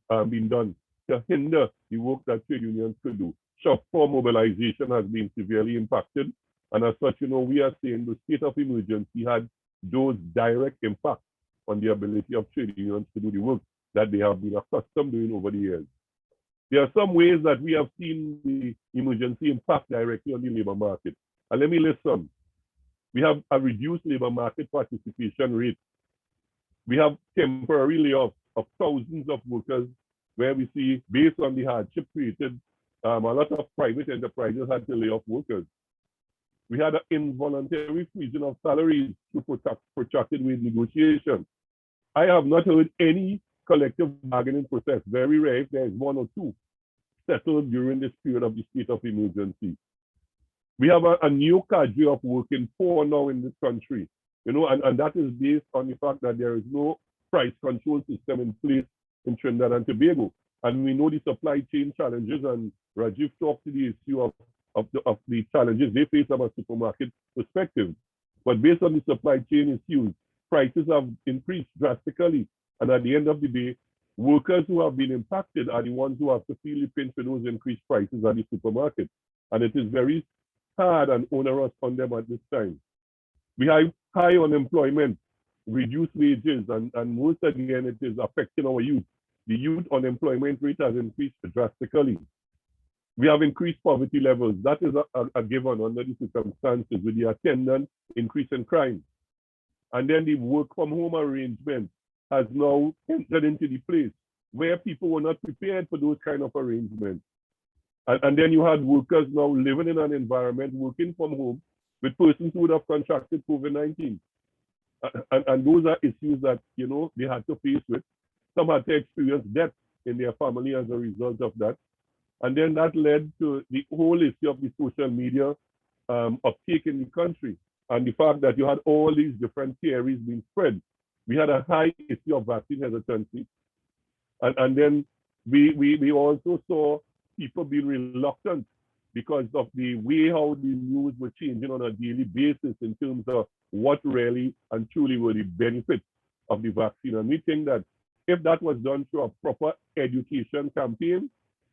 been done to hinder the work that trade unions could do. Shop floor mobilization has been severely impacted. And as such, we are saying the state of emergency had those direct impacts on the ability of trade unions to do the work that they have been accustomed doing over the years. There are some ways that we have seen the emergency impact directly on the labor market. And let me list some. We have a reduced labor market participation rate. We have temporary layoffs of thousands of workers where we see, based on the hardship created, a lot of private enterprises had to lay off workers. We had an involuntary freezing of salaries through protracted wage negotiation. I have not heard any collective bargaining process, very rare if there is one or two, settled during this period of the state of emergency. We have a new cadre of working poor now in this country, and that is based on the fact that there is no price control system in place in Trinidad and Tobago. And we know the supply chain challenges, and Rajiv talked to the issue of the challenges they face from a supermarket perspective. But based on the supply chain issues, prices have increased drastically. And at the end of the day, workers who have been impacted are the ones who have to feel the pinch for those increased prices at the supermarket. And it is very hard and onerous on them at this time. We have high unemployment, reduced wages, and most again, it is affecting our youth. The youth unemployment rate has increased drastically. We have increased poverty levels. That is a given under the circumstances with the attendant increase in crime. And then the work from home arrangement has now entered into the place where people were not prepared for those kind of arrangements. And then you had workers now living in an environment, working from home with persons who would have contracted COVID-19. And those are issues that, they had to face with. Some had to experience death in their family as a result of that. And then that led to the whole issue of the social media uptake in the country, and the fact that you had all these different theories being spread. We had a high issue of vaccine hesitancy. And then we also saw people being reluctant because of the way how the news were changing on a daily basis in terms of what really and truly were the benefits of the vaccine. And we think that if that was done through a proper education campaign,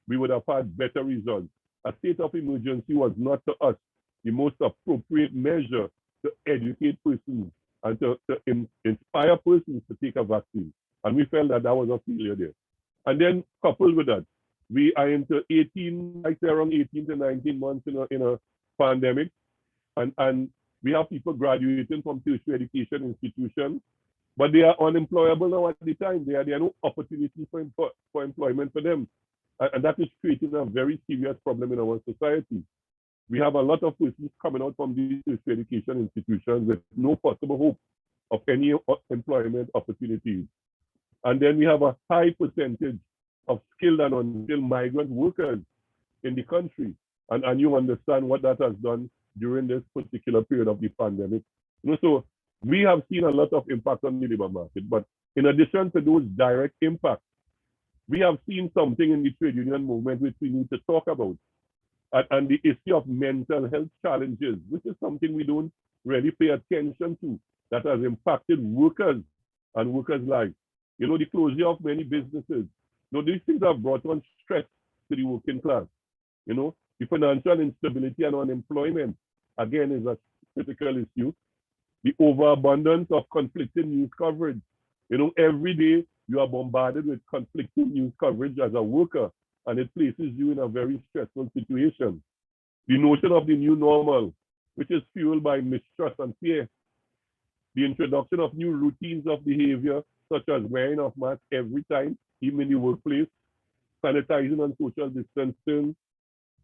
we would have had better results. A state of emergency was not to us the most appropriate measure to educate persons and to inspire persons to take a vaccine. And we felt that was a failure there. And then coupled with that, we are into 18, I say around 18 to 19 months in a pandemic. And we have people graduating from tertiary education institutions, but they are unemployable now at the time. There are no opportunities for employment for them. And that is creating a very serious problem in our society. We have a lot of persons coming out from these tertiary education institutions with no possible hope of any employment opportunities. And then we have a high percentage of skilled and unskilled migrant workers in the country. And you understand what that has done during this particular period of the pandemic. So we have seen a lot of impact on the labor market. But in addition to those direct impacts, we have seen something in the trade union movement which we need to talk about. And the issue of mental health challenges, which is something we don't really pay attention to, that has impacted workers and workers' lives. The closure of many businesses. These things have brought on stress to the working class. The financial instability and unemployment, again, is a critical issue. The overabundance of conflicting news coverage. Every day you are bombarded with conflicting news coverage as a worker, and it places you in a very stressful situation. The notion of the new normal, which is fueled by mistrust and fear. The introduction of new routines of behavior, such as wearing of masks every time, even in the workplace, sanitizing and social distancing,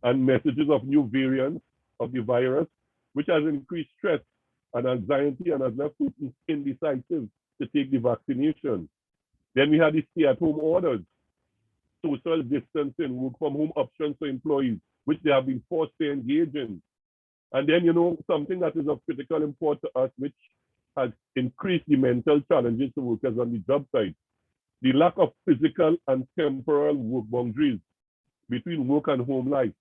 and messages of new variants of the virus, which has increased stress and anxiety and has left persons indecisive to take the vaccination. Then we had the stay-at-home orders, social distancing, work from home options for employees, which they have been forced to engage in. And then, something that is of critical import to us, which has increased the mental challenges to workers on the job site. the lack of physical and temporal work boundaries between work and home life,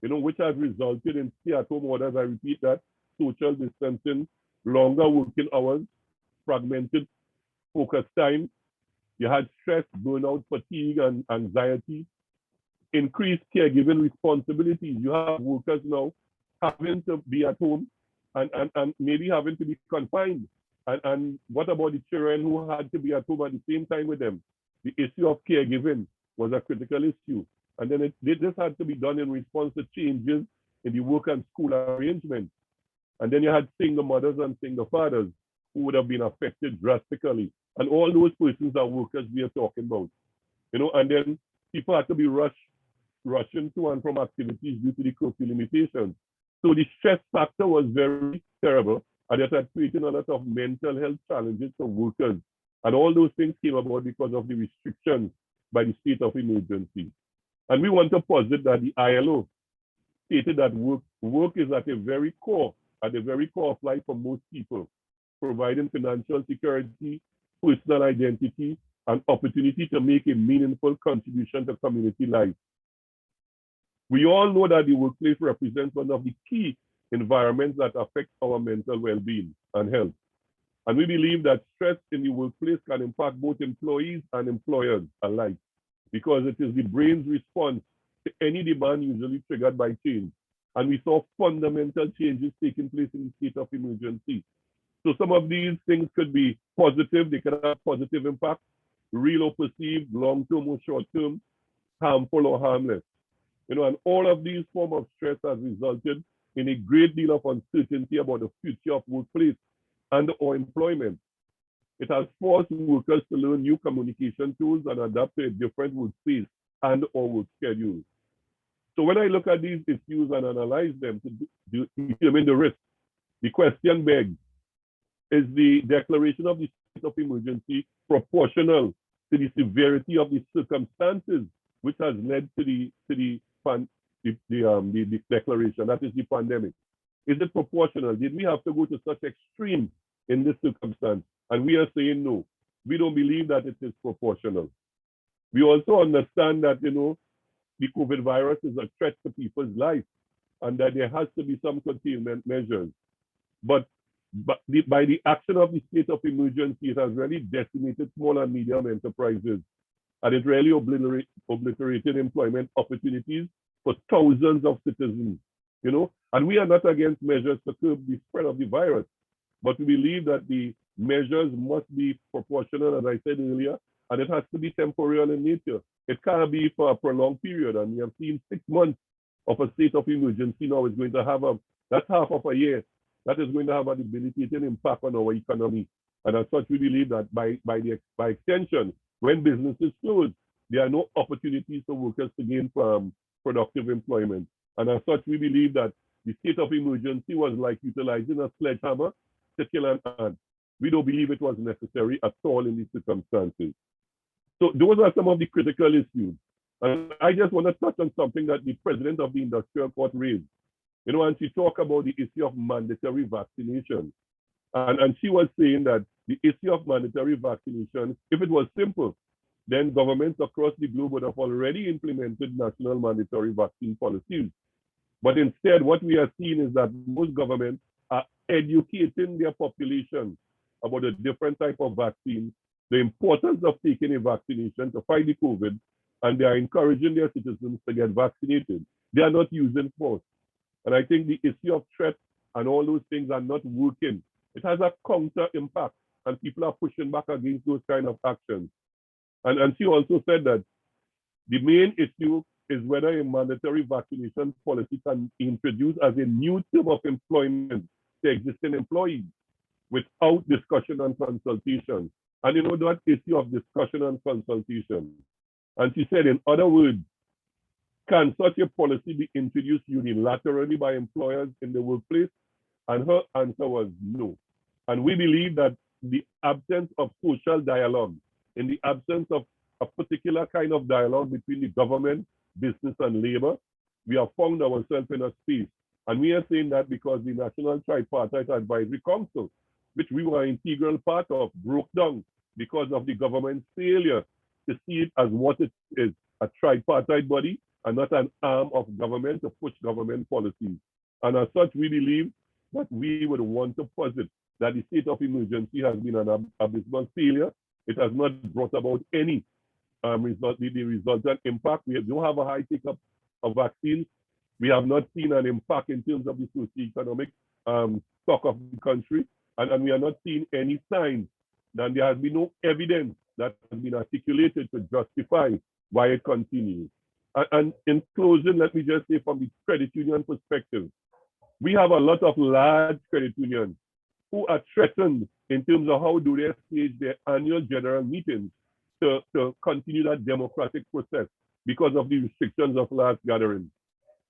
which has resulted in stay-at-home orders. I repeat that: social distancing, longer working hours, fragmented focus time. You had stress, burnout, fatigue, and anxiety, increased caregiving responsibilities. You have workers now having to be at home and maybe having to be confined. And what about the children who had to be at home at the same time with them? The issue of caregiving was a critical issue. And then this had to be done in response to changes in the work and school arrangements. And then you had single mothers and single fathers who would have been affected drastically. And all those persons are workers we are talking about. And then people had to be rushing to and from activities due to the curfew limitations. So the stress factor was very terrible, and it had created a lot of mental health challenges for workers. And all those things came about because of the restrictions by the state of emergency. And we want to posit that the ILO stated that work is at the very core of life for most people, providing financial security, personal identity, and opportunity to make a meaningful contribution to community life. We all know that the workplace represents one of the key environments that affect our mental well-being and health. And we believe that stress in the workplace can impact both employees and employers alike, because it is the brain's response to any demand usually triggered by change. And we saw fundamental changes taking place in the state of emergency. So some of these things could be positive, they could have positive impact, real or perceived, long-term or short-term, harmful or harmless. And all of these forms of stress has resulted in a great deal of uncertainty about the future of workplace and or employment. It has forced workers to learn new communication tools and adapt to a different workspace and or work schedules. So when I look at these issues and analyze them to determine the risk, the question begs, is the declaration of the state of emergency proportional to the severity of the circumstances which has led to the declaration, that is the pandemic? Is it proportional? Did we have to go to such extreme in this circumstance? And we are saying no. We don't believe that it is proportional. We also understand that, the COVID virus is a threat to people's life and that there has to be some containment measures. But by the action of the state of emergency, it has really decimated small and medium enterprises, and it really obliterated employment opportunities for thousands of citizens, And we are not against measures to curb the spread of the virus, but we believe that the measures must be proportional, as I said earlier, and it has to be temporal in nature. It can't be for a prolonged period, and we have seen 6 months of a state of emergency now is going to have that's half of a year. That is going to have a debilitating impact on our economy. And as such, we believe that by extension, when businesses close, there are no opportunities for workers to gain from productive employment. And as such, we believe that the state of emergency was like utilizing a sledgehammer to kill an ant. We don't believe it was necessary at all in these circumstances. So those are some of the critical issues. And I just want to touch on something that the president of the Industrial Court raised. And she talked about the issue of mandatory vaccination. And she was saying that the issue of mandatory vaccination, if it was simple, then governments across the globe would have already implemented national mandatory vaccine policies. But instead, what we are seeing is that most governments are educating their population about the different type of vaccines, the importance of taking a vaccination to fight the COVID, and they are encouraging their citizens to get vaccinated. They are not using force. And I think the issue of threat and all those things are not working. It has a counter impact, and people are pushing back against those kind of actions. And she also said that the main issue is whether a mandatory vaccination policy can be introduced as a new term of employment to existing employees without discussion and consultation. And that issue of discussion and consultation. And she said, in other words, can such a policy be introduced unilaterally by employers in the workplace? And her answer was no. And we believe that the absence of social dialogue, in the absence of a particular kind of dialogue between the government, business, and labor, we have found ourselves in a space. And we are saying that because the National Tripartite Advisory Council, which we were an integral part of, broke down because of the government's failure to see it as what it is, a tripartite body and not an arm of government to push government policies. And as such, we believe that we would want to posit that the state of emergency has been an abysmal failure. It has not brought about any the resultant impact. We don't have a high take-up of vaccines. We have not seen an impact in terms of the socioeconomic stock of the country, and we are not seeing any signs that there has been no evidence that has been articulated to justify why it continues. And in closing, let me just say from the credit union perspective, we have a lot of large credit unions who are threatened in terms of how do they stage their annual general meetings to continue that democratic process because of the restrictions of large gatherings.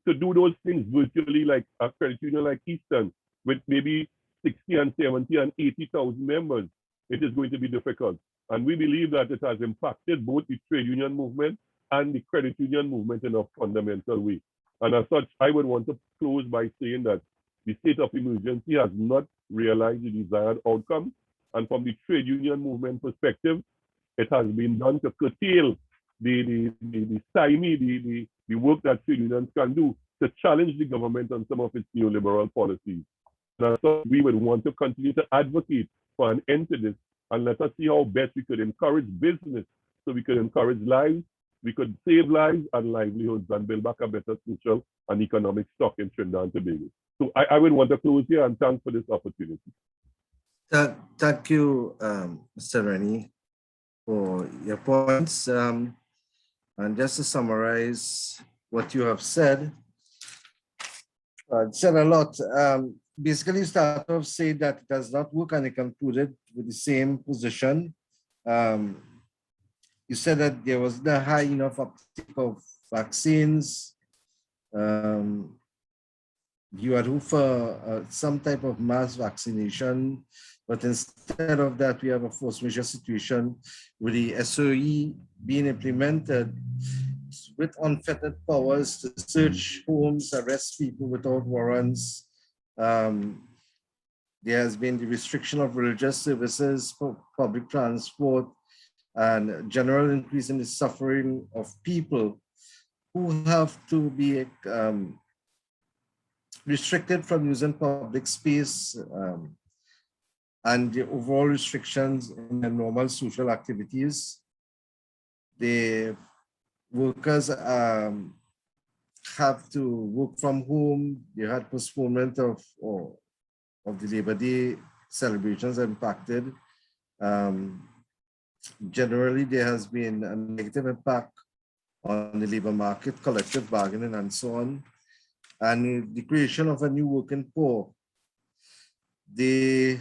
To do those things virtually, like a credit union like Eastern, with maybe 60 and 70 and 80,000 members, it is going to be difficult. And we believe that it has impacted both the trade union movement and the credit union movement in a fundamental way. And as such, I would want to close by saying that the state of emergency has not realized the desired outcome. And from the trade union movement perspective, it has been done to curtail the work that trade unions can do to challenge the government on some of its neoliberal policies. And so we would want to continue to advocate for an end to this, and let us see how best we could encourage business so we could encourage lives, we could save lives and livelihoods and build back a better social and economic stock in Trinidad and Tobago. So I would want to close here and thanks for this opportunity. Thank you, Mr. Rennie, for your points. And just to summarize what you have said a lot. Basically, you started off saying that it does not work, and it concluded with the same position. You said that there was not high enough uptake of vaccines. You had hoped for some type of mass vaccination, but instead of that, we have a force majeure situation with the SOE being implemented with unfettered powers to search homes, arrest people without warrants. There has been the restriction of religious services for public transport and general increase in the suffering of people who have to be restricted from using public space and the overall restrictions in the normal social activities. The workers have to work from home. They had postponement of the Labor Day celebrations impacted. Generally, there has been a negative impact on the labor market, collective bargaining, and so on. And the creation of a new working poor, the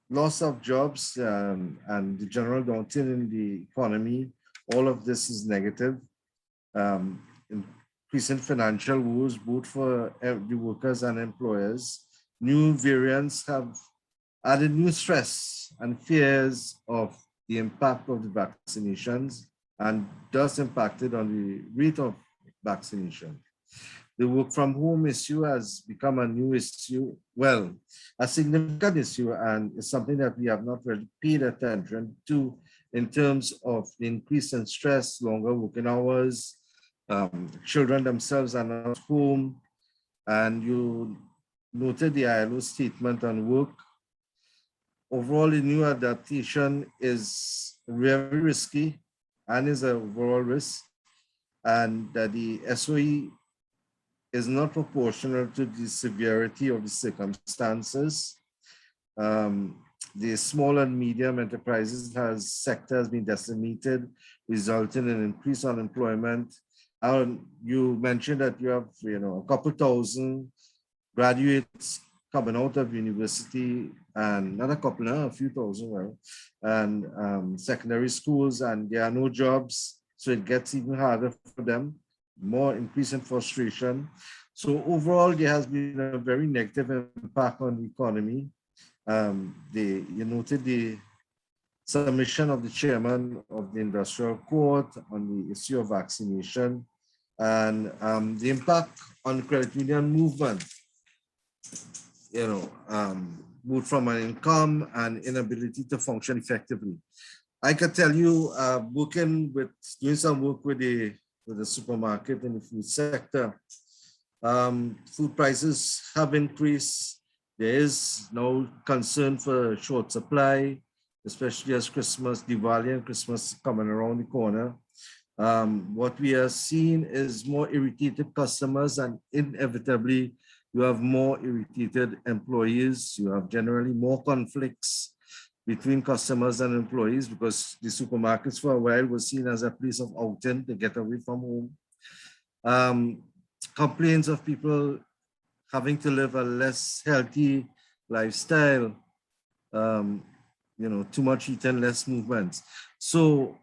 loss of jobs and the general downturn in the economy, all of this is negative. Increasing financial woes, both for the workers and employers. New variants have added new stress and fears of the impact of the vaccinations and thus impacted on the rate of vaccination. The work from home issue has become a new issue, well, a significant issue, and it's something that we have not really paid attention to in terms of the increase in stress, longer working hours, children themselves are not home, and you noted the ILO statement on work. Overall, the new adaptation is very risky and is an overall risk, and that the SOE is not proportional to the severity of the circumstances. The small and medium enterprises sector has been decimated, resulting in increased unemployment. You mentioned that you have a couple thousand graduates coming out of university, and not a couple, a few thousand, and secondary schools, and there are no jobs, so it gets even harder for them, more increase in frustration. So overall, there has been a very negative impact on the economy. You noted the submission of the chairman of the industrial court on the issue of vaccination and the impact on the credit union movement, both from an income and inability to function effectively. I could tell you, doing some work with the supermarket and the food sector. Food prices have increased. There is no concern for short supply, especially as Christmas, Diwali and Christmas coming around the corner. What we are seeing is more irritated customers, and inevitably you have more irritated employees. You have generally more conflicts between customers and employees because the supermarkets for a while was seen as a place of outing to get away from home. Complaints of people having to live a less healthy lifestyle, too much eating, less movement. So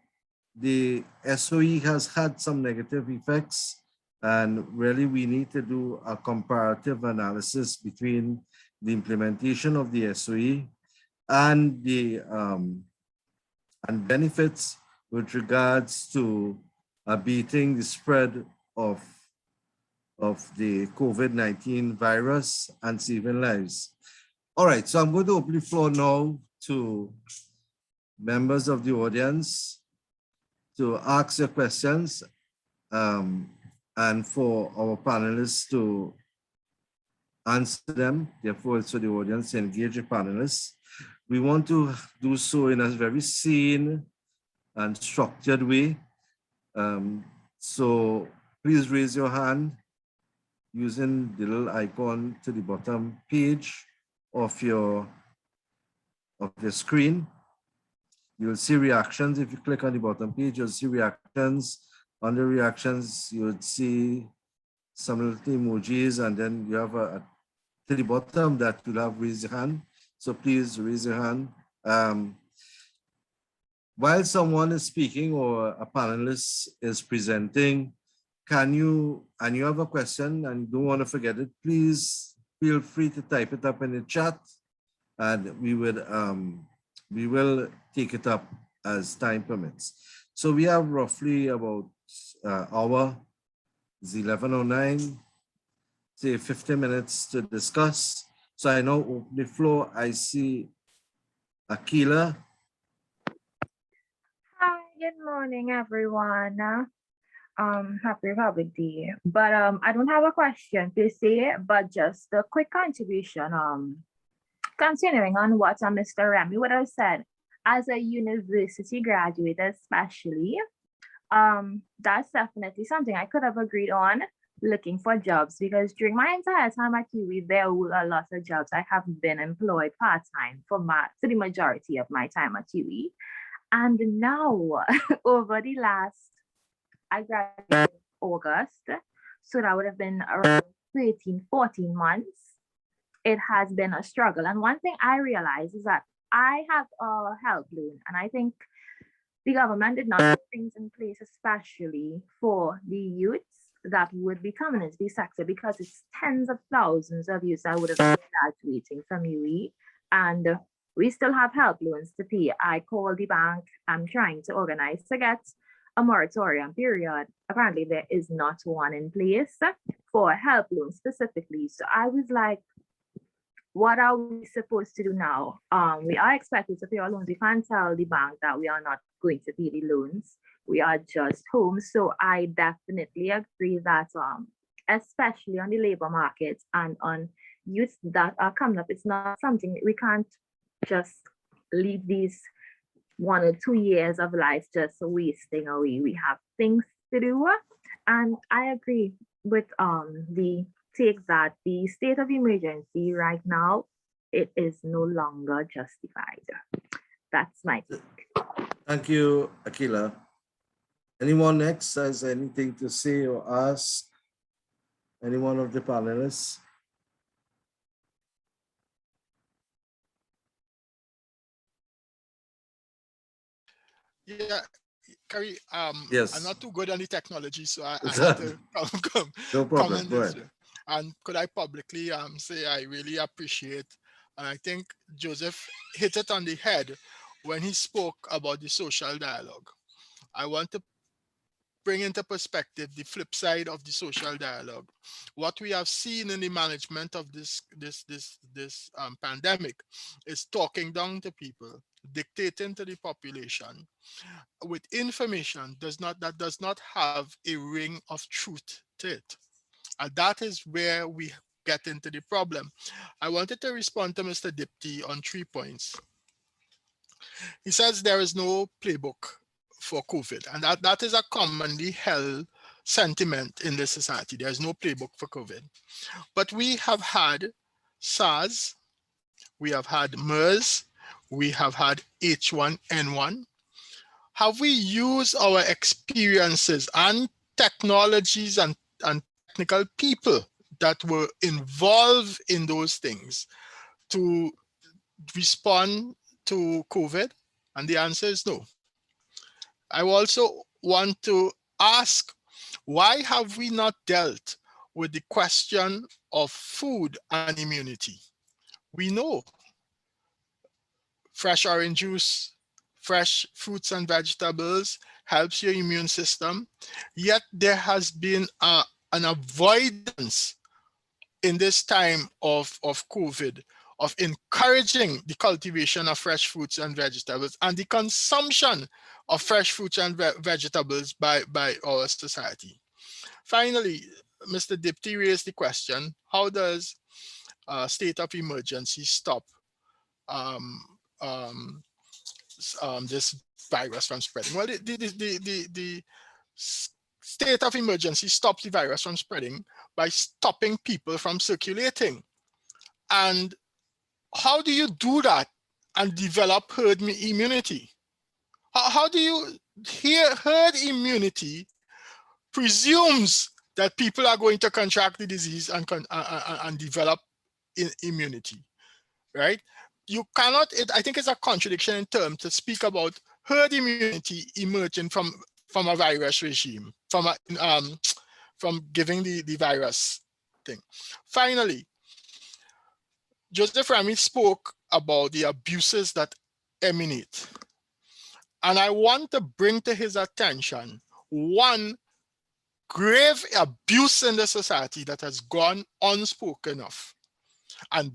the SOE has had some negative effects, and really we need to do a comparative analysis between the implementation of the SOE and the and benefits with regards to beating the spread of the COVID-19 virus and saving lives. All right, so I'm going to open the floor now to members of the audience to ask your questions, and for our panelists to answer them. Therefore, it's for the audience to engage the panelists. We want to do so in a very sane and structured way. So please raise your hand using the little icon to the bottom page of your screen. You'll see reactions. If you click on the bottom page, you'll see reactions. Under reactions, you would see some little emojis, and then you have to the bottom that you'll have raise your hand. So please raise your hand. While someone is speaking or a panelist is presenting, and you have a question and you don't want to forget it, please feel free to type it up in the chat, and we will take it up as time permits. So we have roughly about hour, it's 11:09, say 50 minutes to discuss. So I now open the floor. I see Akila. Hi, good morning, everyone. Happy Republic Day. But I don't have a question per se, but just a quick contribution. Continuing on what Mr. Remy would have said, as a university graduate, especially, that's definitely something I could have agreed on, looking for jobs, because during my entire time at UWI, there were a lot of jobs. I have been employed part-time for the majority of my time at UWI. And now, over the last, I graduated in August, so that would have been around 13, 14 months. It has been a struggle. And one thing I realized is that I have a help loan, and I think the government did not put things in place, especially for the youths that would be coming into the sector, because it's tens of thousands of youths that would have been graduating from UWI, and we still have help loans to pay. I called the bank. I'm trying to organize to get a moratorium period. Apparently, there is not one in place for help loans specifically. So I was like, what are we supposed to do now? We are expected to pay our loans. We can't tell the bank that we are not going to pay the loans. We are just home. So I definitely agree that, especially on the labor market and on youths that are coming up, it's not something we can't just leave these 1 or 2 years of life just wasting away. We have things to do. And I agree with the take that the state of emergency right now, it is no longer justified. That's my take. Thank you, Akila. Anyone next has anything to say or ask? Any one of the panelists? Yeah, Kerry, Yes. I'm not too good on the technology, so I had to No problem. comment Go this. ahead. And could I publicly say I really appreciate, and I think Joseph hit it on the head when he spoke about the social dialogue. I want to bring into perspective the flip side of the social dialogue. What we have seen in the management of this pandemic is talking down to people, dictating to the population with information that does not have a ring of truth to it. And that is where we get into the problem. I wanted to respond to Mr. Dipty on 3 points. He says there is no playbook for COVID, and that is a commonly held sentiment in this society. There is no playbook for COVID. But we have had SARS, we have had MERS, we have had H1N1. Have we used our experiences and technologies and technical people that were involved in those things to respond to COVID? And the answer is no. I also want to ask, why have we not dealt with the question of food and immunity? We know fresh orange juice, fresh fruits and vegetables helps your immune system, yet there has been an avoidance in this time of COVID of encouraging the cultivation of fresh fruits and vegetables and the consumption of fresh fruits and vegetables by our society. Finally, Mr. Dipty raised the question, how does state of emergency stop this virus from spreading? Well, the state of emergency stops the virus from spreading by stopping people from circulating. And how do you do that and develop herd immunity? How do you herd immunity presumes that people are going to contract the disease and develop immunity, right? You cannot, I think it's a contradiction in terms to speak about herd immunity emerging from a virus regime, from giving the virus thing. Finally, Joseph Rami spoke about the abuses that emanate. And I want to bring to his attention one grave abuse in the society that has gone unspoken of, and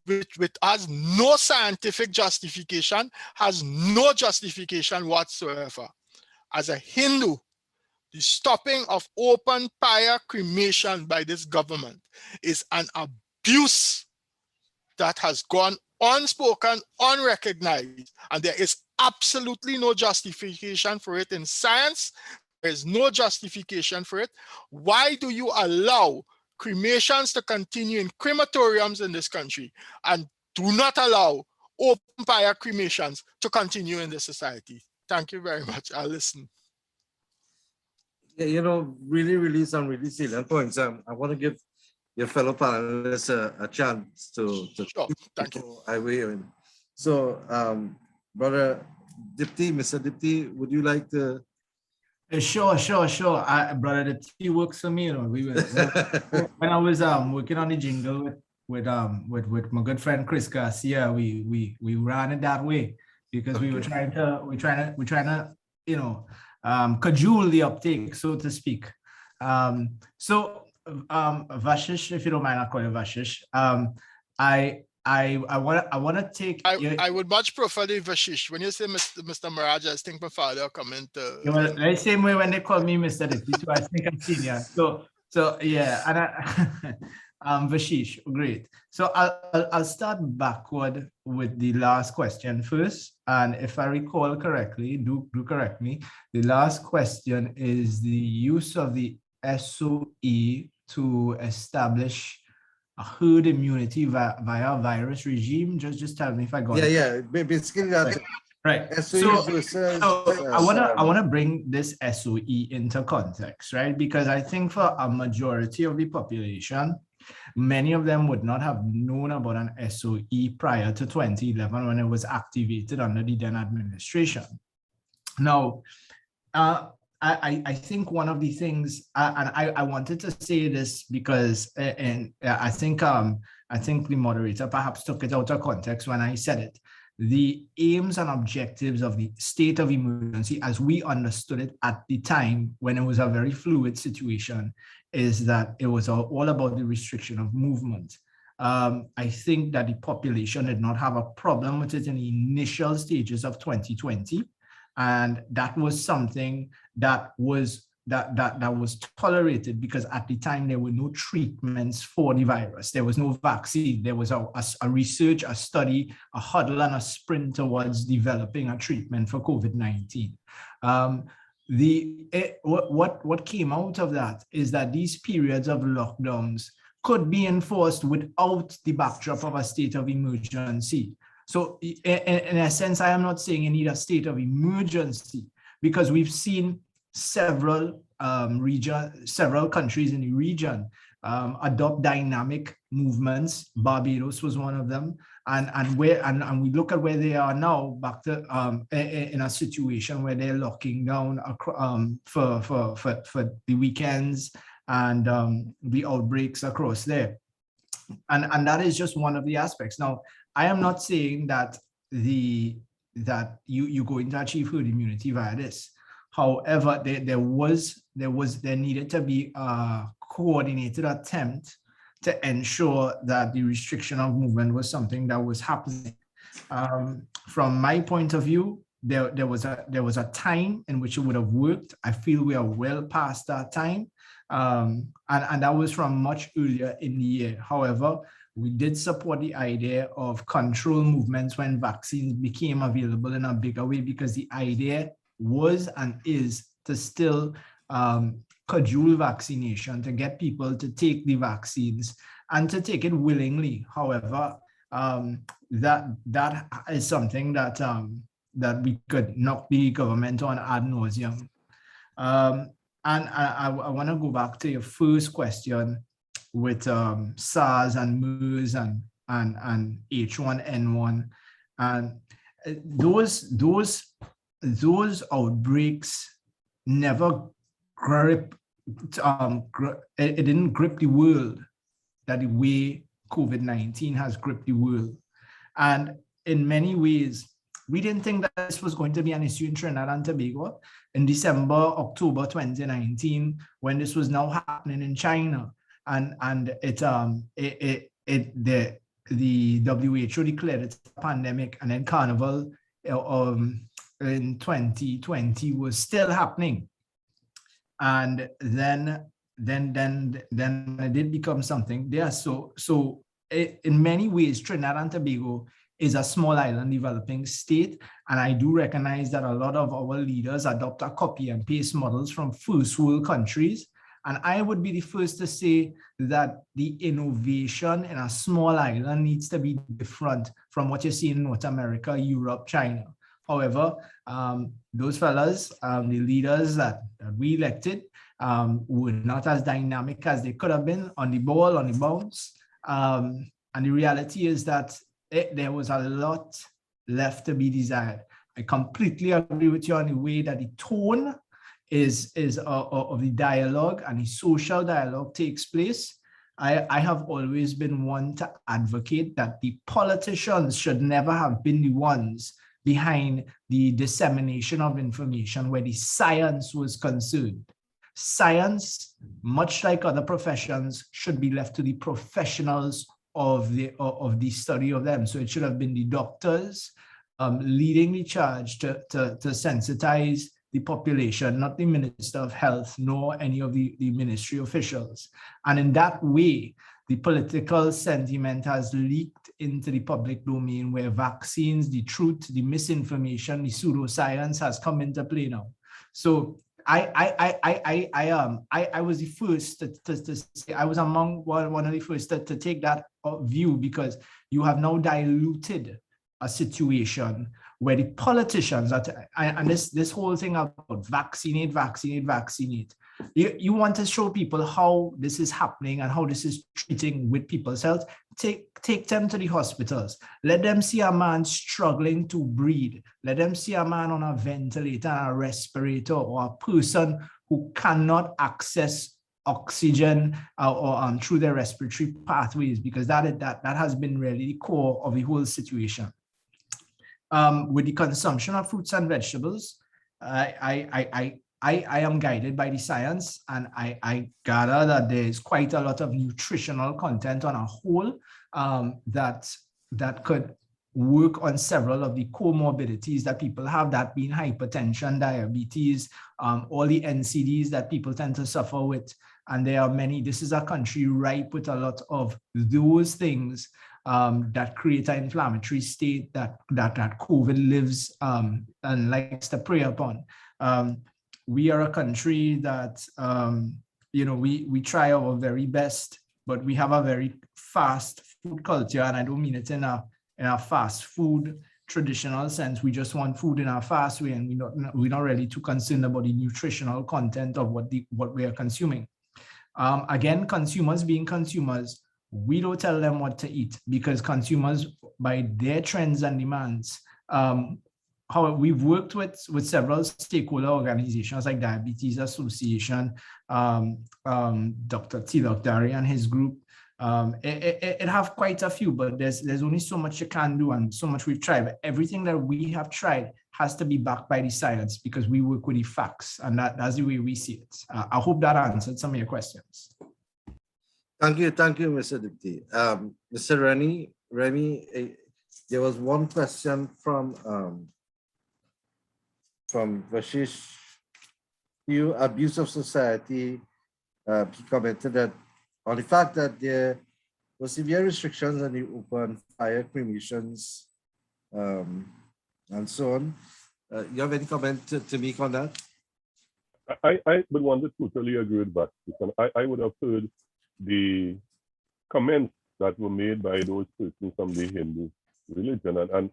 which has no scientific justification, has no justification whatsoever. As a Hindu, the stopping of open fire cremation by this government is an abuse that has gone unspoken, unrecognized, and there is absolutely no justification for it in science. There is no justification for it. Why do you allow cremations to continue in crematoriums in this country and do not allow open fire cremations to continue in this society? Thank you very much. I'll listen. Yeah, you know, really some really salient points. I want to give your fellow panelists a chance to Sure, thank you. I weigh in. So, Brother Dipty, Mr. Dipty, would you like to? Sure. Brother, the tea works for me. You know, when I was working on the jingle with my good friend Chris Garcia, we ran it that way because we were trying to you know, cajole the uptake, so to speak. Vashish, if you don't mind, I'll call you Vashish. I want to take. I would much prefer the Vashish. When you say Mr. Maraj, I think my father will come into. You know, the same way when they call me Mr. Dipty, so I think I'm senior. So yeah, and Vashish, great. So I'll start backward with the last question first, and if I recall correctly, do correct me. The last question is the use of the SOE to establish a herd immunity via virus regime. Just tell me if I got it. Yeah. Basically, that's right. So I wanna bring this SOE into context, right? Because I think for a majority of the population, many of them would not have known about an SOE prior to 2011 when it was activated under the then administration. Now, I think one of the things, and I wanted to say this because, and I think the moderator perhaps took it out of context when I said it. The aims and objectives of the state of emergency, as we understood it at the time when it was a very fluid situation, is that it was all about the restriction of movement. I think that the population did not have a problem with it in the initial stages of 2020. And that was something that was tolerated because at the time there were no treatments for the virus. There was no vaccine. There was a research, a study, a huddle and a sprint towards developing a treatment for COVID-19. What came out of that is that these periods of lockdowns could be enforced without the backdrop of a state of emergency. So in a sense, I am not saying you need a state of emergency because we've seen several countries in the region adopt dynamic movements. Barbados was one of them, and we look at where they are now, back to in a situation where they're locking down for the weekends and the outbreaks across there, and that is just one of the aspects. Now, I am not saying that you're going to achieve herd immunity via this. However, there needed to be a coordinated attempt to ensure that the restriction of movement was something that was happening. From my point of view, there was a time in which it would have worked. I feel we are well past that time, and that was from much earlier in the year. However, we did support the idea of control movements when vaccines became available in a bigger way, because the idea was and is to still cajole vaccination, to get people to take the vaccines and to take it willingly. However, that is something that that we could knock the government on ad nauseum. And I want to go back to your first question with SARS and MERS and H1N1, and those outbreaks never it didn't grip the world that the way COVID-19 has gripped the world. And in many ways, we didn't think that this was going to be an issue in Trinidad and Tobago in December, October 2019, when this was now happening in China. And the WHO declared it a pandemic, and then Carnival in 2020 was still happening. And then it did become something there. So in many ways, Trinidad and Tobago is a small island developing state. And I do recognize that a lot of our leaders adopt a copy and paste models from first world countries. And I would be the first to say that the innovation in a small island needs to be different from what you see in North America, Europe, China. However, those fellas, the leaders that we elected, were not as dynamic as they could have been on the ball, on the bounce. And the reality is that there was a lot left to be desired. I completely agree with you on the way that the tone is of the dialogue and the social dialogue takes place. I have always been one to advocate that the politicians should never have been the ones behind the dissemination of information where the science was concerned. Science, much like other professions, should be left to the professionals of the study of them. So it should have been the doctors leading the charge to sensitize the population, not the Minister of Health, nor any of the ministry officials. And in that way, the political sentiment has leaked into the public domain, where vaccines, the truth, the misinformation, the pseudoscience has come into play now. So I was the first to say, I was among one of the first to take that view, because you have now diluted a situation where the politicians and this whole thing about vaccinate, you want to show people how this is happening and how this is treating with people's health. Take them to the hospitals. Let them see a man struggling to breathe. Let them see a man on a ventilator and a respirator, or a person who cannot access oxygen or through their respiratory pathways, because that has been really the core of the whole situation. With the consumption of fruits and vegetables, I am guided by the science, and I gather that there is quite a lot of nutritional content on a whole, that could work on several of the comorbidities that people have, that being hypertension, diabetes, all the NCDs that people tend to suffer with. And there are many. This is a country ripe with a lot of those things that create an inflammatory state that COVID lives and likes to prey upon. We are a country that we try our very best, but we have a very fast food culture, and I don't mean it in a fast food traditional sense. We just want food in our fast way, and we're not really too concerned about the nutritional content of what we are consuming. Again, consumers being consumers, we don't tell them what to eat, because consumers, by their trends and demands, how we've worked with several stakeholder organizations like Diabetes Association, Dr. Tilak Dari and his group. It have quite a few, but there's only so much you can do and so much we've tried. But everything that we have tried has to be backed by the science, because we work with the facts, and that's the way we see it. I hope that answered some of your questions. Thank you, Mr. Dipti. Mr. Remy, there was one question from Vashish. Abuse of society. He commented that on the fact that there were severe restrictions on the open fire cremations and so on. You have any comment to make on that? I would want to totally agree with that. I would have heard the comments that were made by those persons from the Hindu religion. And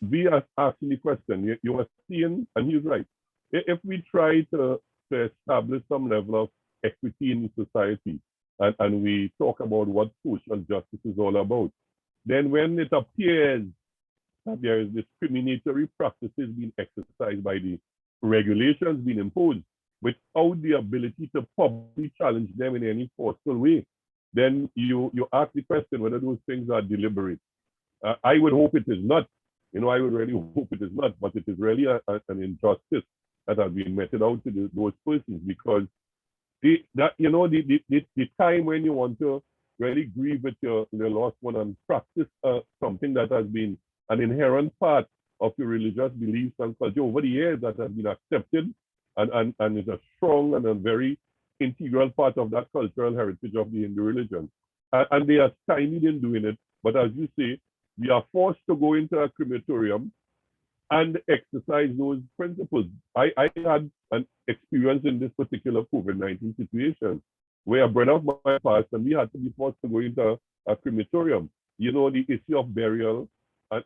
we are asking the question, you are seeing, and he's right, if we try to establish some level of equity in the society, and we talk about what social justice is all about, then when it appears that there is discriminatory practices being exercised by the regulations being imposed without the ability to publicly challenge them in any forceful way, then you ask the question whether those things are deliberate. I would hope it is not. I would really hope it is not, but it is really an injustice that has been meted out to those persons, because the time when you want to really grieve with your lost one and practice something that has been an inherent part of your religious beliefs and culture over the years, that has been accepted and is a strong and a very integral part of that cultural heritage of the Hindu religion. And they are stymied in doing it, but as you say, we are forced to go into a crematorium and exercise those principles. I had an experience in this particular COVID-19 situation where a brother of mine passed and we had to be forced to go into a crematorium. The issue of burial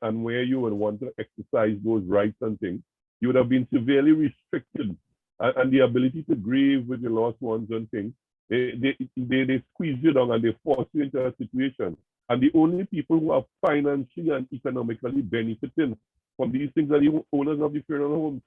and where you would want to exercise those rights and things, you would have been severely restricted, and the ability to grieve with your lost ones and things, they squeeze you down and they force you into a situation. And the only people who are financially and economically benefiting from these things are the owners of the funeral homes.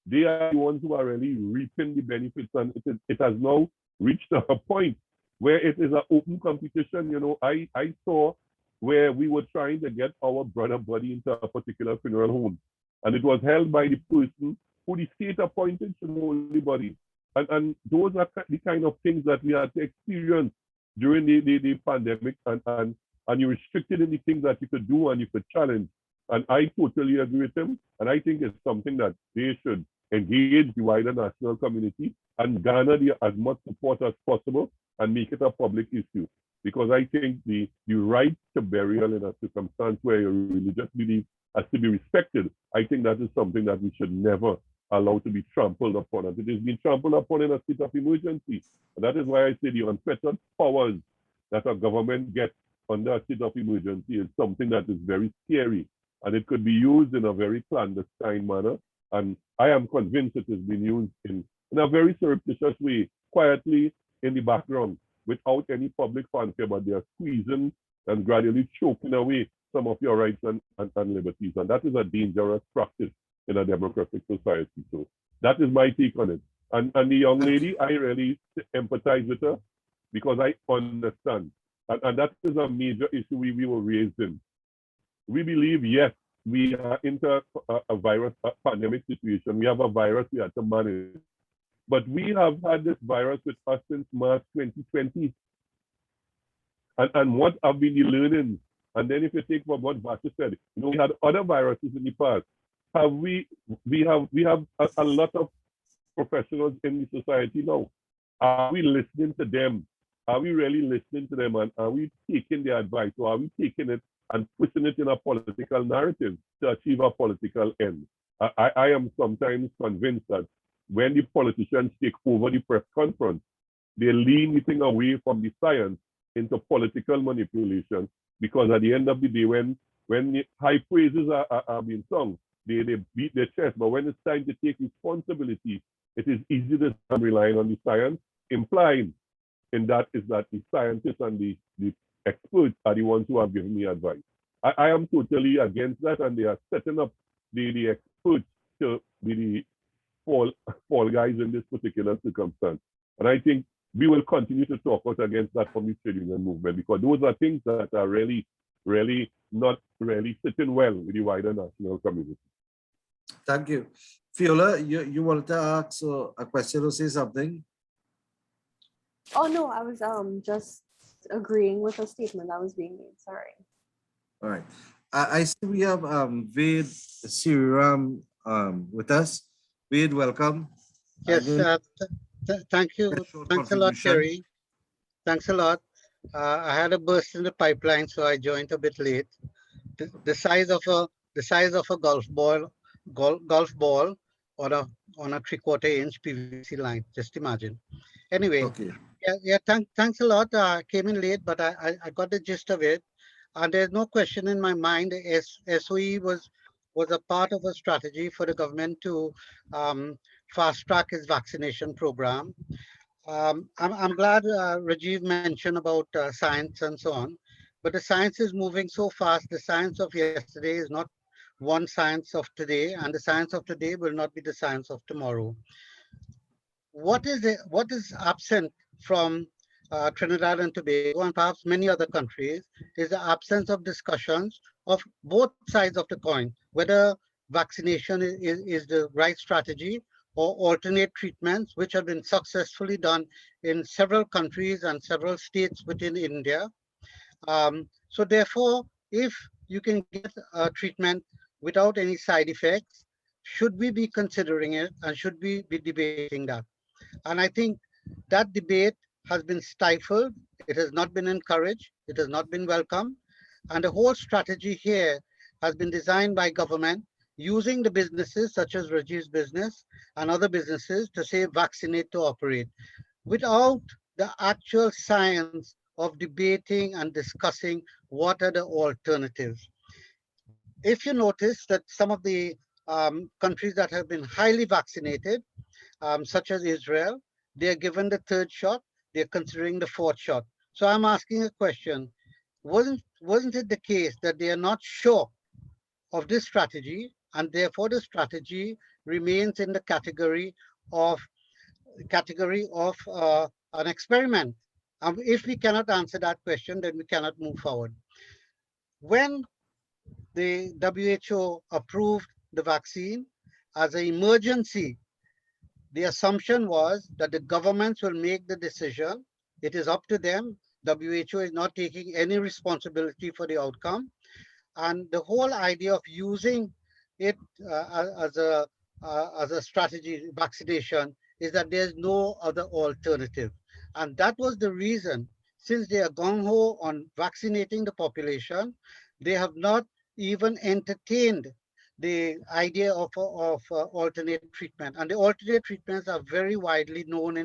They are the ones who are really reaping the benefits, and it has now reached a point where it is an open competition. I saw where we were trying to get our brother body into a particular funeral home, and it was held by the person who the state appointed to hold the body. And those are the kind of things that we had to experience during the pandemic, and you're restricted in the things that you could do and you could challenge. And I totally agree with them. And I think it's something that they should engage the wider national community and garner as much support as possible and make it a public issue. Because I think the right to burial in a circumstance where your religious belief has to be respected, I think that is something that we should never allow to be trampled upon. And it is being trampled upon in a state of emergency. And that is why I say the unfettered powers that a government gets under a state of emergency is something that is very scary. And it could be used in a very clandestine manner. And I am convinced it has been used in a very surreptitious way, quietly in the background, without any public fanfare, but they are squeezing and gradually choking away some of your rights and liberties. And that is a dangerous practice in a democratic society. So that is my take on it. And the young lady, I really empathize with her because I understand. And that is a major issue we were raised in. We believe, yes, we are into a virus, a pandemic situation. We have a virus we have to manage. But we have had this virus with us since March 2020. And what have been the learnings? And then if you take what Vasha said, we had other viruses in the past. We have a lot of professionals in the society now. Are we listening to them? Are we really listening to them? And are we taking their advice, or are we taking it and pushing it in a political narrative to achieve a political end? I am sometimes convinced that when the politicians take over the press conference, they lean the thing away from the science into political manipulation, because at the end of the day, when the high praises are being sung, they beat their chest. But when it's time to take responsibility, it is easy to start relying on the science, implying in that is that the scientists and the experts are the ones who are giving me advice. I am totally against that, and they are setting up the experts to be the fall guys in this particular circumstance. And I think we will continue to talk out against that from the trade union movement, because those are things that are really not really sitting well with the wider national community. Thank you. Fiola, you wanted to ask a question or say something? Oh no, I was just agreeing with a statement that was being made. Sorry. All right. I see we have Ved Siriram with us. Ved, welcome. Yes, thank you. Thanks a lot, Kerry. Thanks a lot. I had a burst in the pipeline, so I joined a bit late. The size of a golf ball on a 3/4 inch PVC line. Just imagine. Anyway, Okay. yeah. Thanks a lot. I came in late, but I got the gist of it, and there's no question in my mind. SOE was a part of a strategy for the government to fast track its vaccination program. I'm glad Rajiv mentioned about science and so on, but the science is moving so fast. The science of yesterday is not one science of today, and the science of today will not be the science of tomorrow. What is absent from Trinidad and Tobago and perhaps many other countries is the absence of discussions of both sides of the coin, whether vaccination is the right strategy or alternate treatments, which have been successfully done in several countries and several states within India. So therefore, if you can get a treatment without any side effects, should we be considering it and should we be debating that? And I think that debate has been stifled. It has not been encouraged. It has not been welcomed. And the whole strategy here has been designed by government using the businesses such as Rajiv's business and other businesses to say vaccinate to operate, without the actual science of debating and discussing what are the alternatives. If you notice that some of the countries that have been highly vaccinated, such as Israel, they are given the 3rd shot, they're considering the 4th shot. So I'm asking a question. Wasn't it the case that they are not sure of this strategy, and therefore the strategy remains in the category of an experiment? If we cannot answer that question, then we cannot move forward. When the WHO approved the vaccine as an emergency, the assumption was that the governments will make the decision. It is up to them. WHO is not taking any responsibility for the outcome. And the whole idea of using it as a strategy, vaccination, is that there's no other alternative. And that was the reason, since they are gung-ho on vaccinating the population, they have not even entertained the idea of alternate treatment. And the alternate treatments are very widely known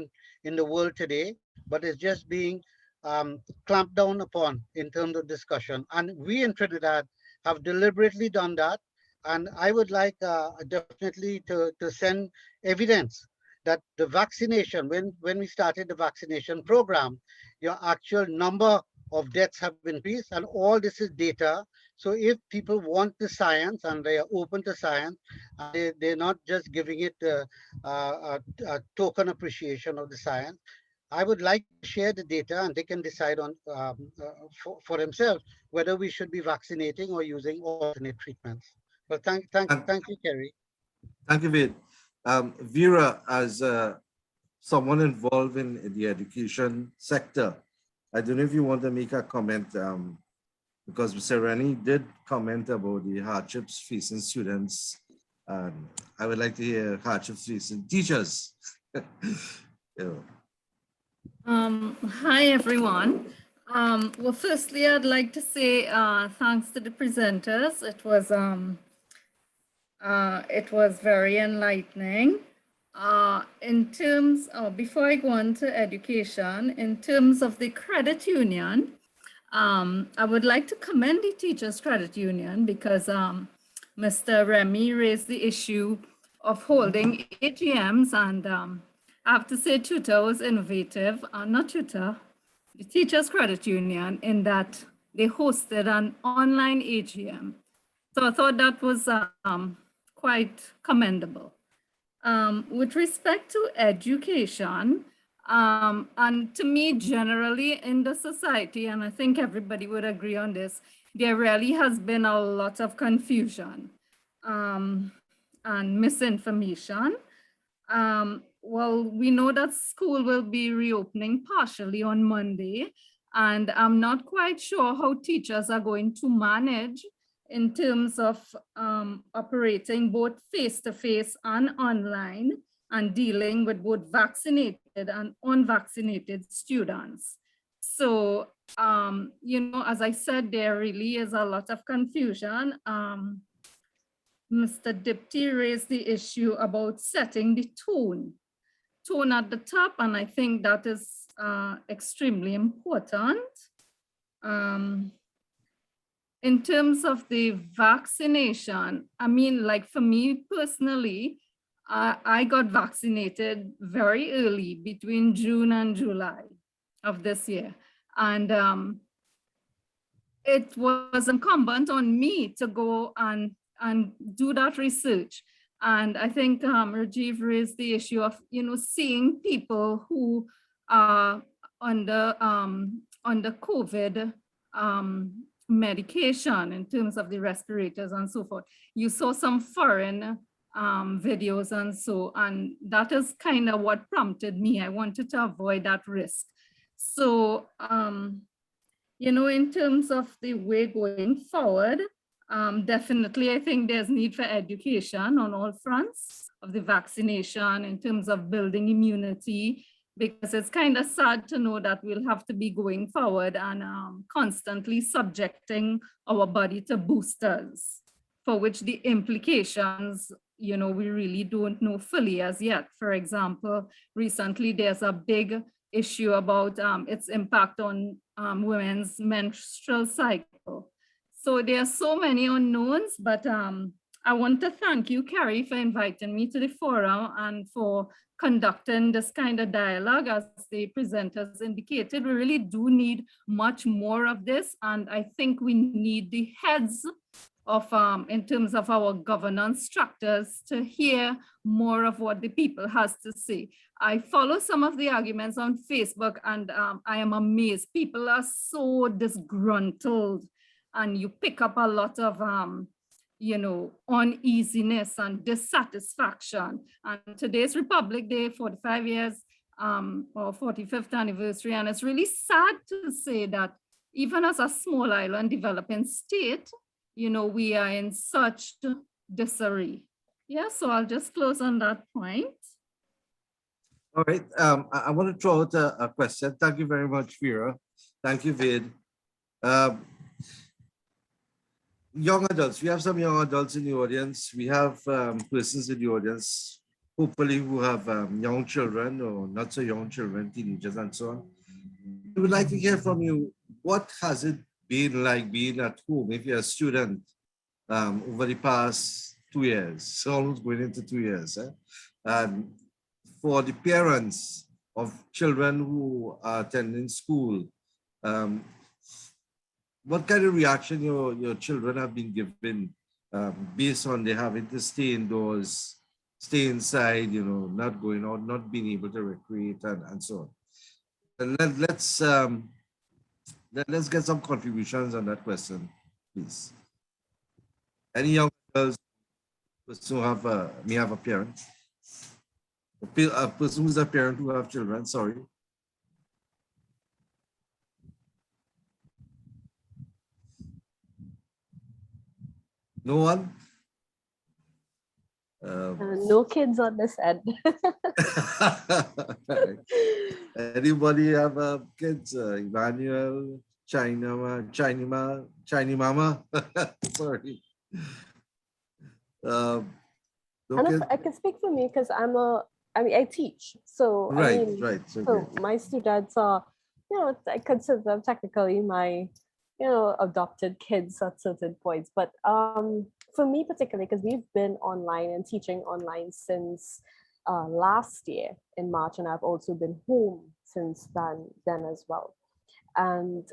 in the world today, but it's just being clamped down upon in terms of discussion. And we in Trinidad have deliberately done that. And I would like definitely to send evidence that the vaccination, when we started the vaccination program, your actual number of deaths have increased, and all this is data. So if people want the science and they are open to science, they're not just giving it a token appreciation of the science, I would like to share the data and they can decide on for themselves whether we should be vaccinating or using alternate treatments. But thank you, Kerry. Thank you, Ved. Vera, as someone involved in the education sector, I don't know if you want to make a comment, because Mr. Rennie did comment about the hardships facing students. I would like to hear hardships facing teachers. You know. Hi, everyone. Well, firstly, I'd like to say thanks to the presenters. It was very enlightening. In terms of, before I go on to education, in terms of the credit union, I would like to commend the Teachers Credit Union because Mr. Remy raised the issue of holding AGMs, and I have to say Tutor was innovative, not Tutor, the Teachers Credit Union, in that they hosted an online AGM. So I thought that was quite commendable. With respect to education, and to me, generally in the society, and I think everybody would agree on this, there really has been a lot of confusion and misinformation. Well, we know that school will be reopening partially on Monday, and I'm not quite sure how teachers are going to manage in terms of operating both face-to-face and online, and dealing with both vaccinated and unvaccinated students. So, you know, as I said, there really is a lot of confusion. Mr. Dipty raised the issue about setting the tone at the top, and I think that is extremely important. In terms of the vaccination, I mean, like for me personally, I got vaccinated very early, between June and July of this year. And it was incumbent on me to go and do that research. And I think Rajiv raised the issue of, you know, seeing people who are under COVID medication in terms of the respirators and so forth. You saw some foreign videos and that is kind of what prompted me. I wanted to avoid that risk. So, you know, in terms of the way going forward, definitely I think there's need for education on all fronts of the vaccination in terms of building immunity, because it's kind of sad to know that we'll have to be going forward and constantly subjecting our body to boosters, for which the implications, you know, we really don't know fully as yet. For example, recently there's a big issue about its impact on women's menstrual cycle. So there are so many unknowns, but I want to thank you, Carrie, for inviting me to the forum and for conducting this kind of dialogue. As the presenters indicated, we really do need much more of this. And I think we need the heads of, in terms of our governance structures, to hear more of what the people has to say. I follow some of the arguments on Facebook, and I am amazed. People are so disgruntled, and you pick up a lot of you know, uneasiness and dissatisfaction. And today's Republic Day, 45 years or 45th anniversary. And it's really sad to say that even as a small island developing state, you know, we are in such disarray. Yeah, so I'll just close on that point. All right, I want to throw out a question. Thank you very much, Vera. Thank you, Vid. Young adults, we have some young adults in the audience. We have persons in the audience, hopefully who have young children or not so young children, teenagers and so on. We would like to hear from you. What has it been like being at home if you're a student over the past 2 years? So almost going into 2 years. And for the parents of children who are attending school, what kind of reaction your children have been given based on they having to stay indoors, stay inside, you know, not going out, not being able to recreate and so on. And let's get some contributions on that question, please. Any young girls who have may have a parent, a person who's a parent who have children, sorry. No one? No kids on this end. Anybody have kids? Emmanuel, China Mama? Sorry. No And if kids? I can speak for me because I teach. So I Right, mean, right. so Okay. my students are, I consider them technically my, adopted kids at certain points. But for me particularly, because we've been online and teaching online since last year in March, and I've also been home since then as well. And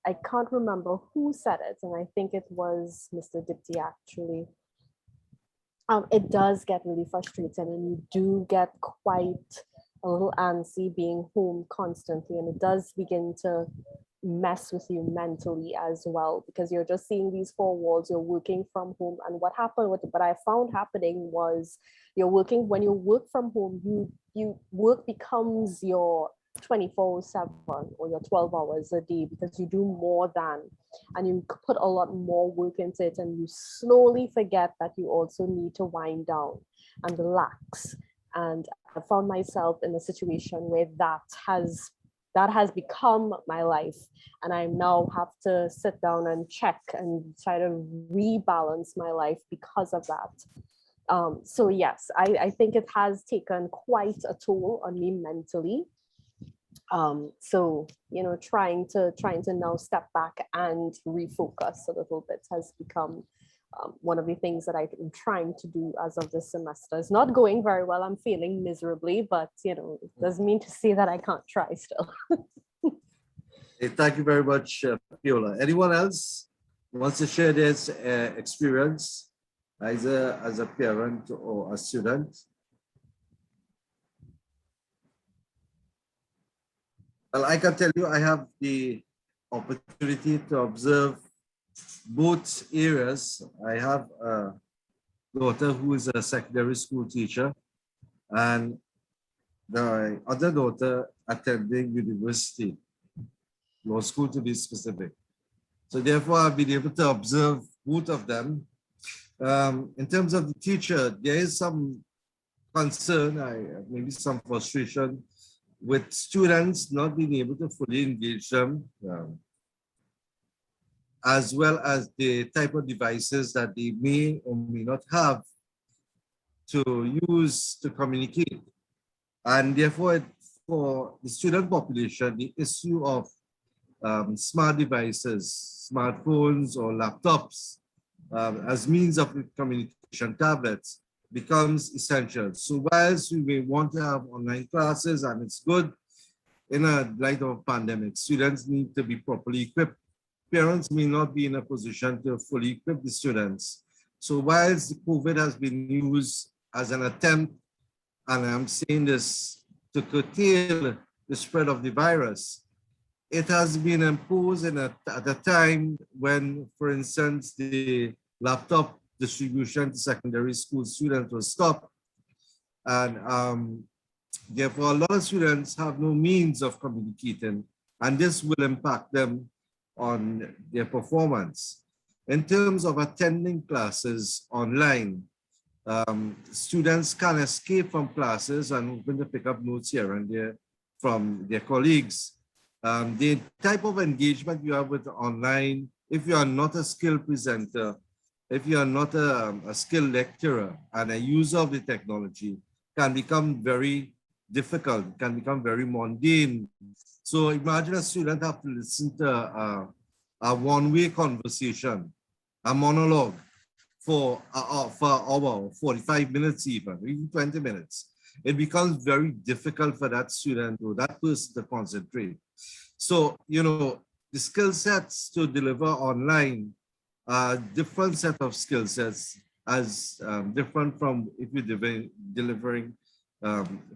I can't remember who said it, and I think it was Mr. Dipti actually. It does get really frustrating, and you do get quite a little antsy being home constantly, and it does begin to mess with you mentally as well, because you're just seeing these four walls, you're working from home. And what I found happening was when you work from home, you work becomes your 24/7 or your 12 hours a day, because you do more than, and you put a lot more work into it, and you slowly forget that you also need to wind down and relax. And I found myself in a situation where that has become my life, and I now have to sit down and check and try to rebalance my life because of that. So yes, I think it has taken quite a toll on me mentally. So trying to now step back and refocus a little bit has become one of the things that I'm trying to do as of this semester. It's not going very well. I'm failing miserably, but it doesn't mean to say that I can't try still. Hey, thank you very much, Piola. Anyone else wants to share their experience either as a parent or a student? Well, I can tell you, I have the opportunity to observe both areas. I have a daughter who is a secondary school teacher, and the other daughter attending university, law school to be specific. So therefore, I've been able to observe both of them. In terms of the teacher, there is some concern, maybe some frustration with students not being able to fully engage them, as well as the type of devices that they may or may not have to use to communicate. And therefore, for the student population, the issue of smart devices, smartphones or laptops as means of communication, tablets, becomes essential. So whilst we may want to have online classes, and it's good in a light of a pandemic, students need to be properly equipped. Parents may not be in a position to fully equip the students. So whilst COVID has been used as an attempt, and I'm saying this to curtail the spread of the virus, it has been imposed at a time when, for instance, the laptop distribution to secondary school students was stopped. And therefore, a lot of students have no means of communicating, and this will impact them on their performance. In terms of attending classes online, students can escape from classes and open to pick up notes here and there from their colleagues. The type of engagement you have with online, if you are not a skilled presenter, if you are not a skilled lecturer and a user of the technology, can become very difficult, can become very mundane. So imagine a student have to listen to a one-way conversation, a monologue for an hour, 45 minutes even 20 minutes. It becomes very difficult for that student or that person to concentrate. So, the skill sets to deliver online are different set of skill sets, as different from if you're delivering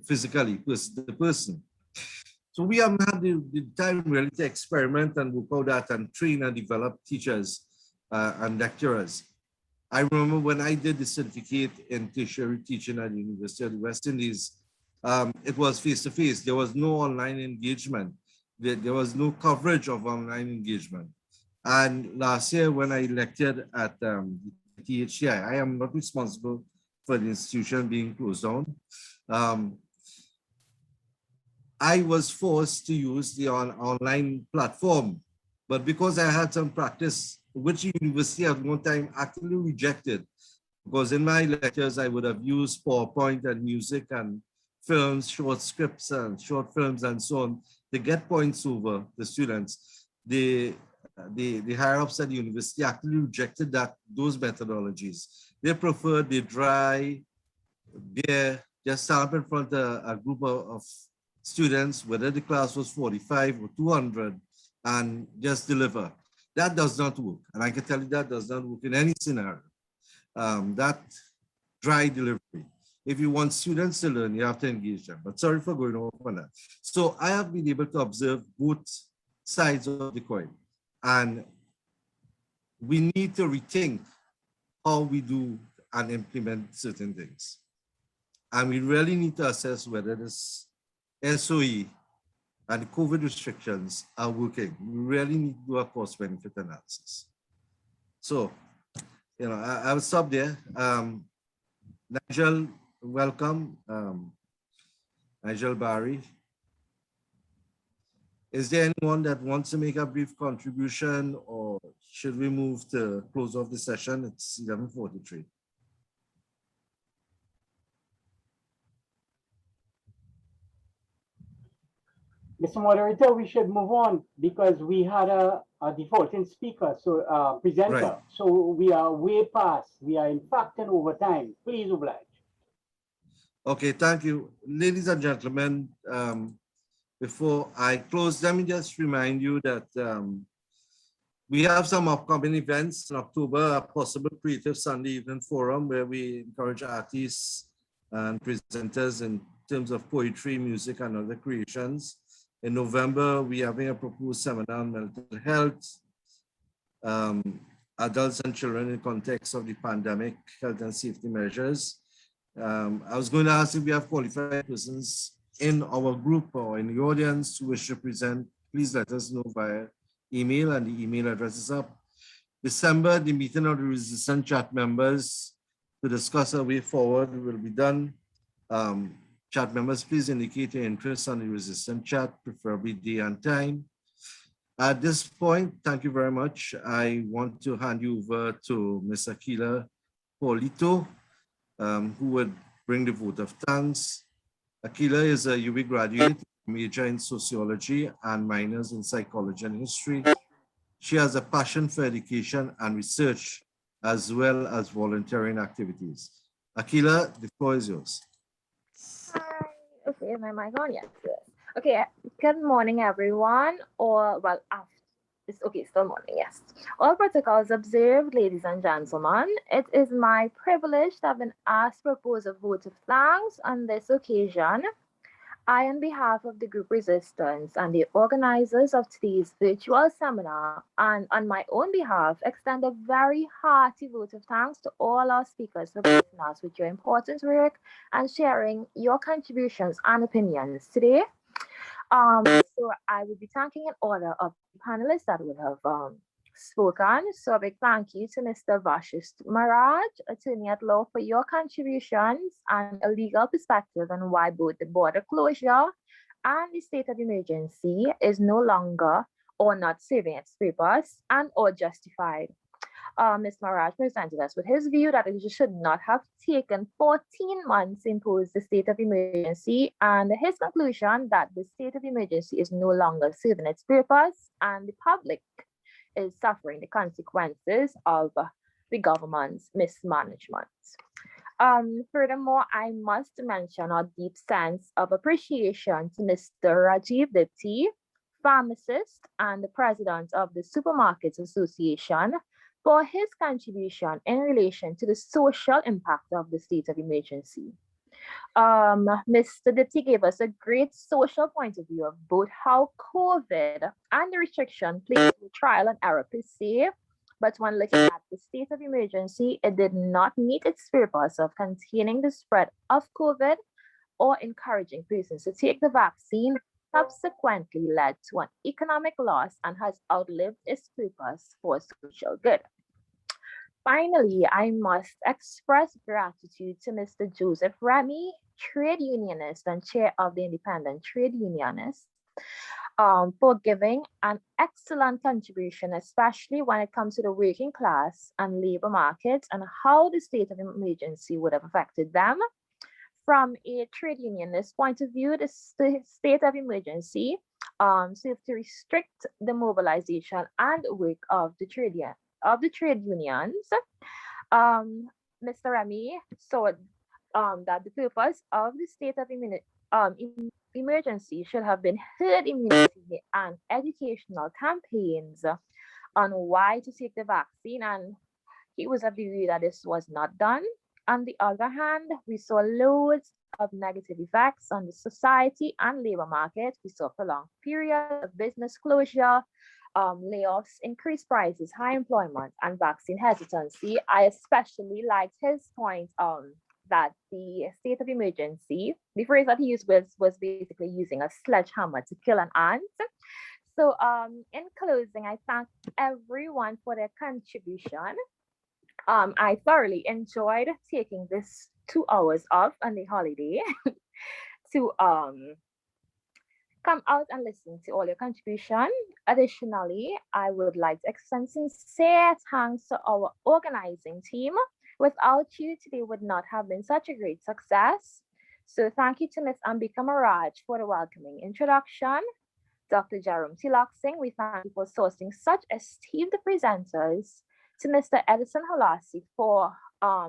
physically, person to person. So we haven't had the time really to experiment and work out that and train and develop teachers and lecturers. I remember when I did the certificate in tertiary teaching at the University of the West Indies, it was face-to-face. There was no online engagement. There was no coverage of online engagement. And last year when I lectured at the THCI. I am not responsible for the institution being closed down. I was forced to use the online platform, but because I had some practice, which the university at one time actually rejected, because in my lectures I would have used PowerPoint and music and films, short scripts and short films and so on to get points over the students. The higher ups at the university actually rejected those methodologies. They preferred the dry, bare, just stand up in front of a group of students, whether the class was 45 or 200, and just deliver. That does not work. And I can tell you that does not work in any scenario. That dry delivery. If you want students to learn, you have to engage them. But sorry for going off on that. So I have been able to observe both sides of the coin. And we need to rethink how we do and implement certain things. And we really need to assess whether this SOE and COVID restrictions are working. We really need to do a cost-benefit analysis. So, I will stop there. Nigel, welcome. Nigel Barry. Is there anyone that wants to make a brief contribution, or should we move to close off the session? It's 11:43. Mr. Moderator, we should move on because we had a defaulting speaker, so presenter. Right. So we are way past. We are in fact in overtime. Please oblige. Okay, thank you. Ladies and gentlemen, before I close, let me just remind you that we have some upcoming events in October, a possible Creative Sunday Evening Forum where we encourage artists and presenters in terms of poetry, music, and other creations. In November, we are having a proposed seminar on mental health, adults and children in the context of the pandemic, health and safety measures. I was going to ask if we have qualified persons in our group or in the audience who wish to present. Please let us know via email, and the email address is up. December, the meeting of the resistant chat members to discuss a way forward will be done. Chat members, please indicate your interest on the resistant chat, preferably day and time. At this point, thank you very much. I want to hand you over to Ms. Aquila Paulito, who would bring the vote of thanks. Aquila is a UB graduate, major in sociology and minors in psychology and history. She has a passion for education and research, as well as volunteering activities. Aquila, the floor is yours. Hi. Okay, is my mic on? Yes. Okay, good morning, everyone. Or, well, it's okay, still morning, yes. All protocols observed, ladies and gentlemen. It is my privilege to have been asked to propose a vote of thanks on this occasion. I, on behalf of the group Resistance and the organizers of today's virtual seminar, and on my own behalf, extend a very hearty vote of thanks to all our speakers for blessing us with your important work and sharing your contributions and opinions today. So I will be thanking in order of the panelists that would have spoken. So a big thank you to Mr. Vashist Maraj, attorney at law, for your contributions and a legal perspective on why both the border closure and the state of emergency is no longer or not serving its purpose and or justified. Ms. Maraj presented us with his view that it should not have taken 14 months to impose the state of emergency, and his conclusion that the state of emergency is no longer serving its purpose and the public is suffering the consequences of the government's mismanagement. Furthermore, I must mention our deep sense of appreciation to Mr. Rajiv Dipti, pharmacist and the president of the Supermarkets Association, for his contribution in relation to the social impact of the state of emergency. Mr. Dipti gave us a great social point of view of both how COVID and the restriction played the trial and error per se, but when looking at the state of emergency, it did not meet its purpose of containing the spread of COVID or encouraging persons to take the vaccine, subsequently led to an economic loss and has outlived its purpose for social good. Finally, I must express gratitude to Mr. Joseph Remy, trade unionist and chair of the Independent Trade Unionists, for giving an excellent contribution, especially when it comes to the working class and labor markets and how the state of emergency would have affected them. From a trade unionist point of view, the state of emergency served to restrict the mobilization and work of the trade unions. Mr. Remy saw that the purpose of the state of emergency should have been herd immunity and educational campaigns on why to take the vaccine, and he was of the view that this was not done. On the other hand, we saw loads of negative effects on the society and labor market. We saw prolonged period of business closure, layoffs, increased prices, high employment, and vaccine hesitancy. I especially liked his point that the state of emergency, the phrase that he used was basically using a sledgehammer to kill an ant. So in closing, I thank everyone for their contribution. I thoroughly enjoyed taking this 2 hours off on the holiday to come out and listen to all your contribution. Additionally, I would like to extend sincere thanks to our organizing team. Without you, today would not have been such a great success. So thank you to Ms. Ambika Maraj for the welcoming introduction. Dr. Jerome Tilak Singh, we thank you for sourcing such esteemed presenters. To Mr. Edison Halasi for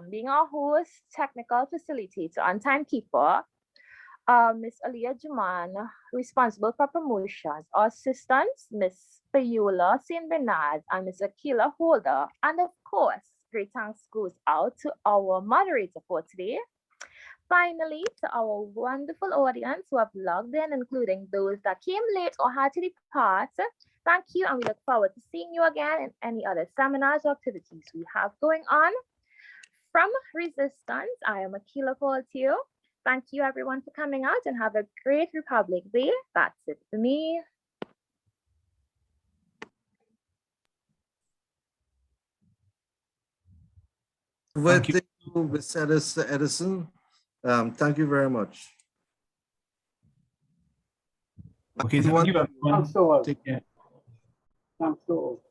being our host, technical facilitator, and timekeeper. Ms. Aliyah Juman, responsible for promotions. Our assistants, Ms. Fayula St. Bernard and Ms. Akila Holder. And of course, great thanks goes out to our moderator for today. Finally, to our wonderful audience who have logged in, including those that came late or had to depart, thank you, and we look forward to seeing you again in any other seminars or activities we have going on. From Resistance, I am Akila Portio. Thank you, everyone, for coming out, and have a great Republic Day. That's it for me. Thank you, Ms. Edison. Thank you very much. Okay, thank you, everyone. Thanks to all. Take care. Thanks to all.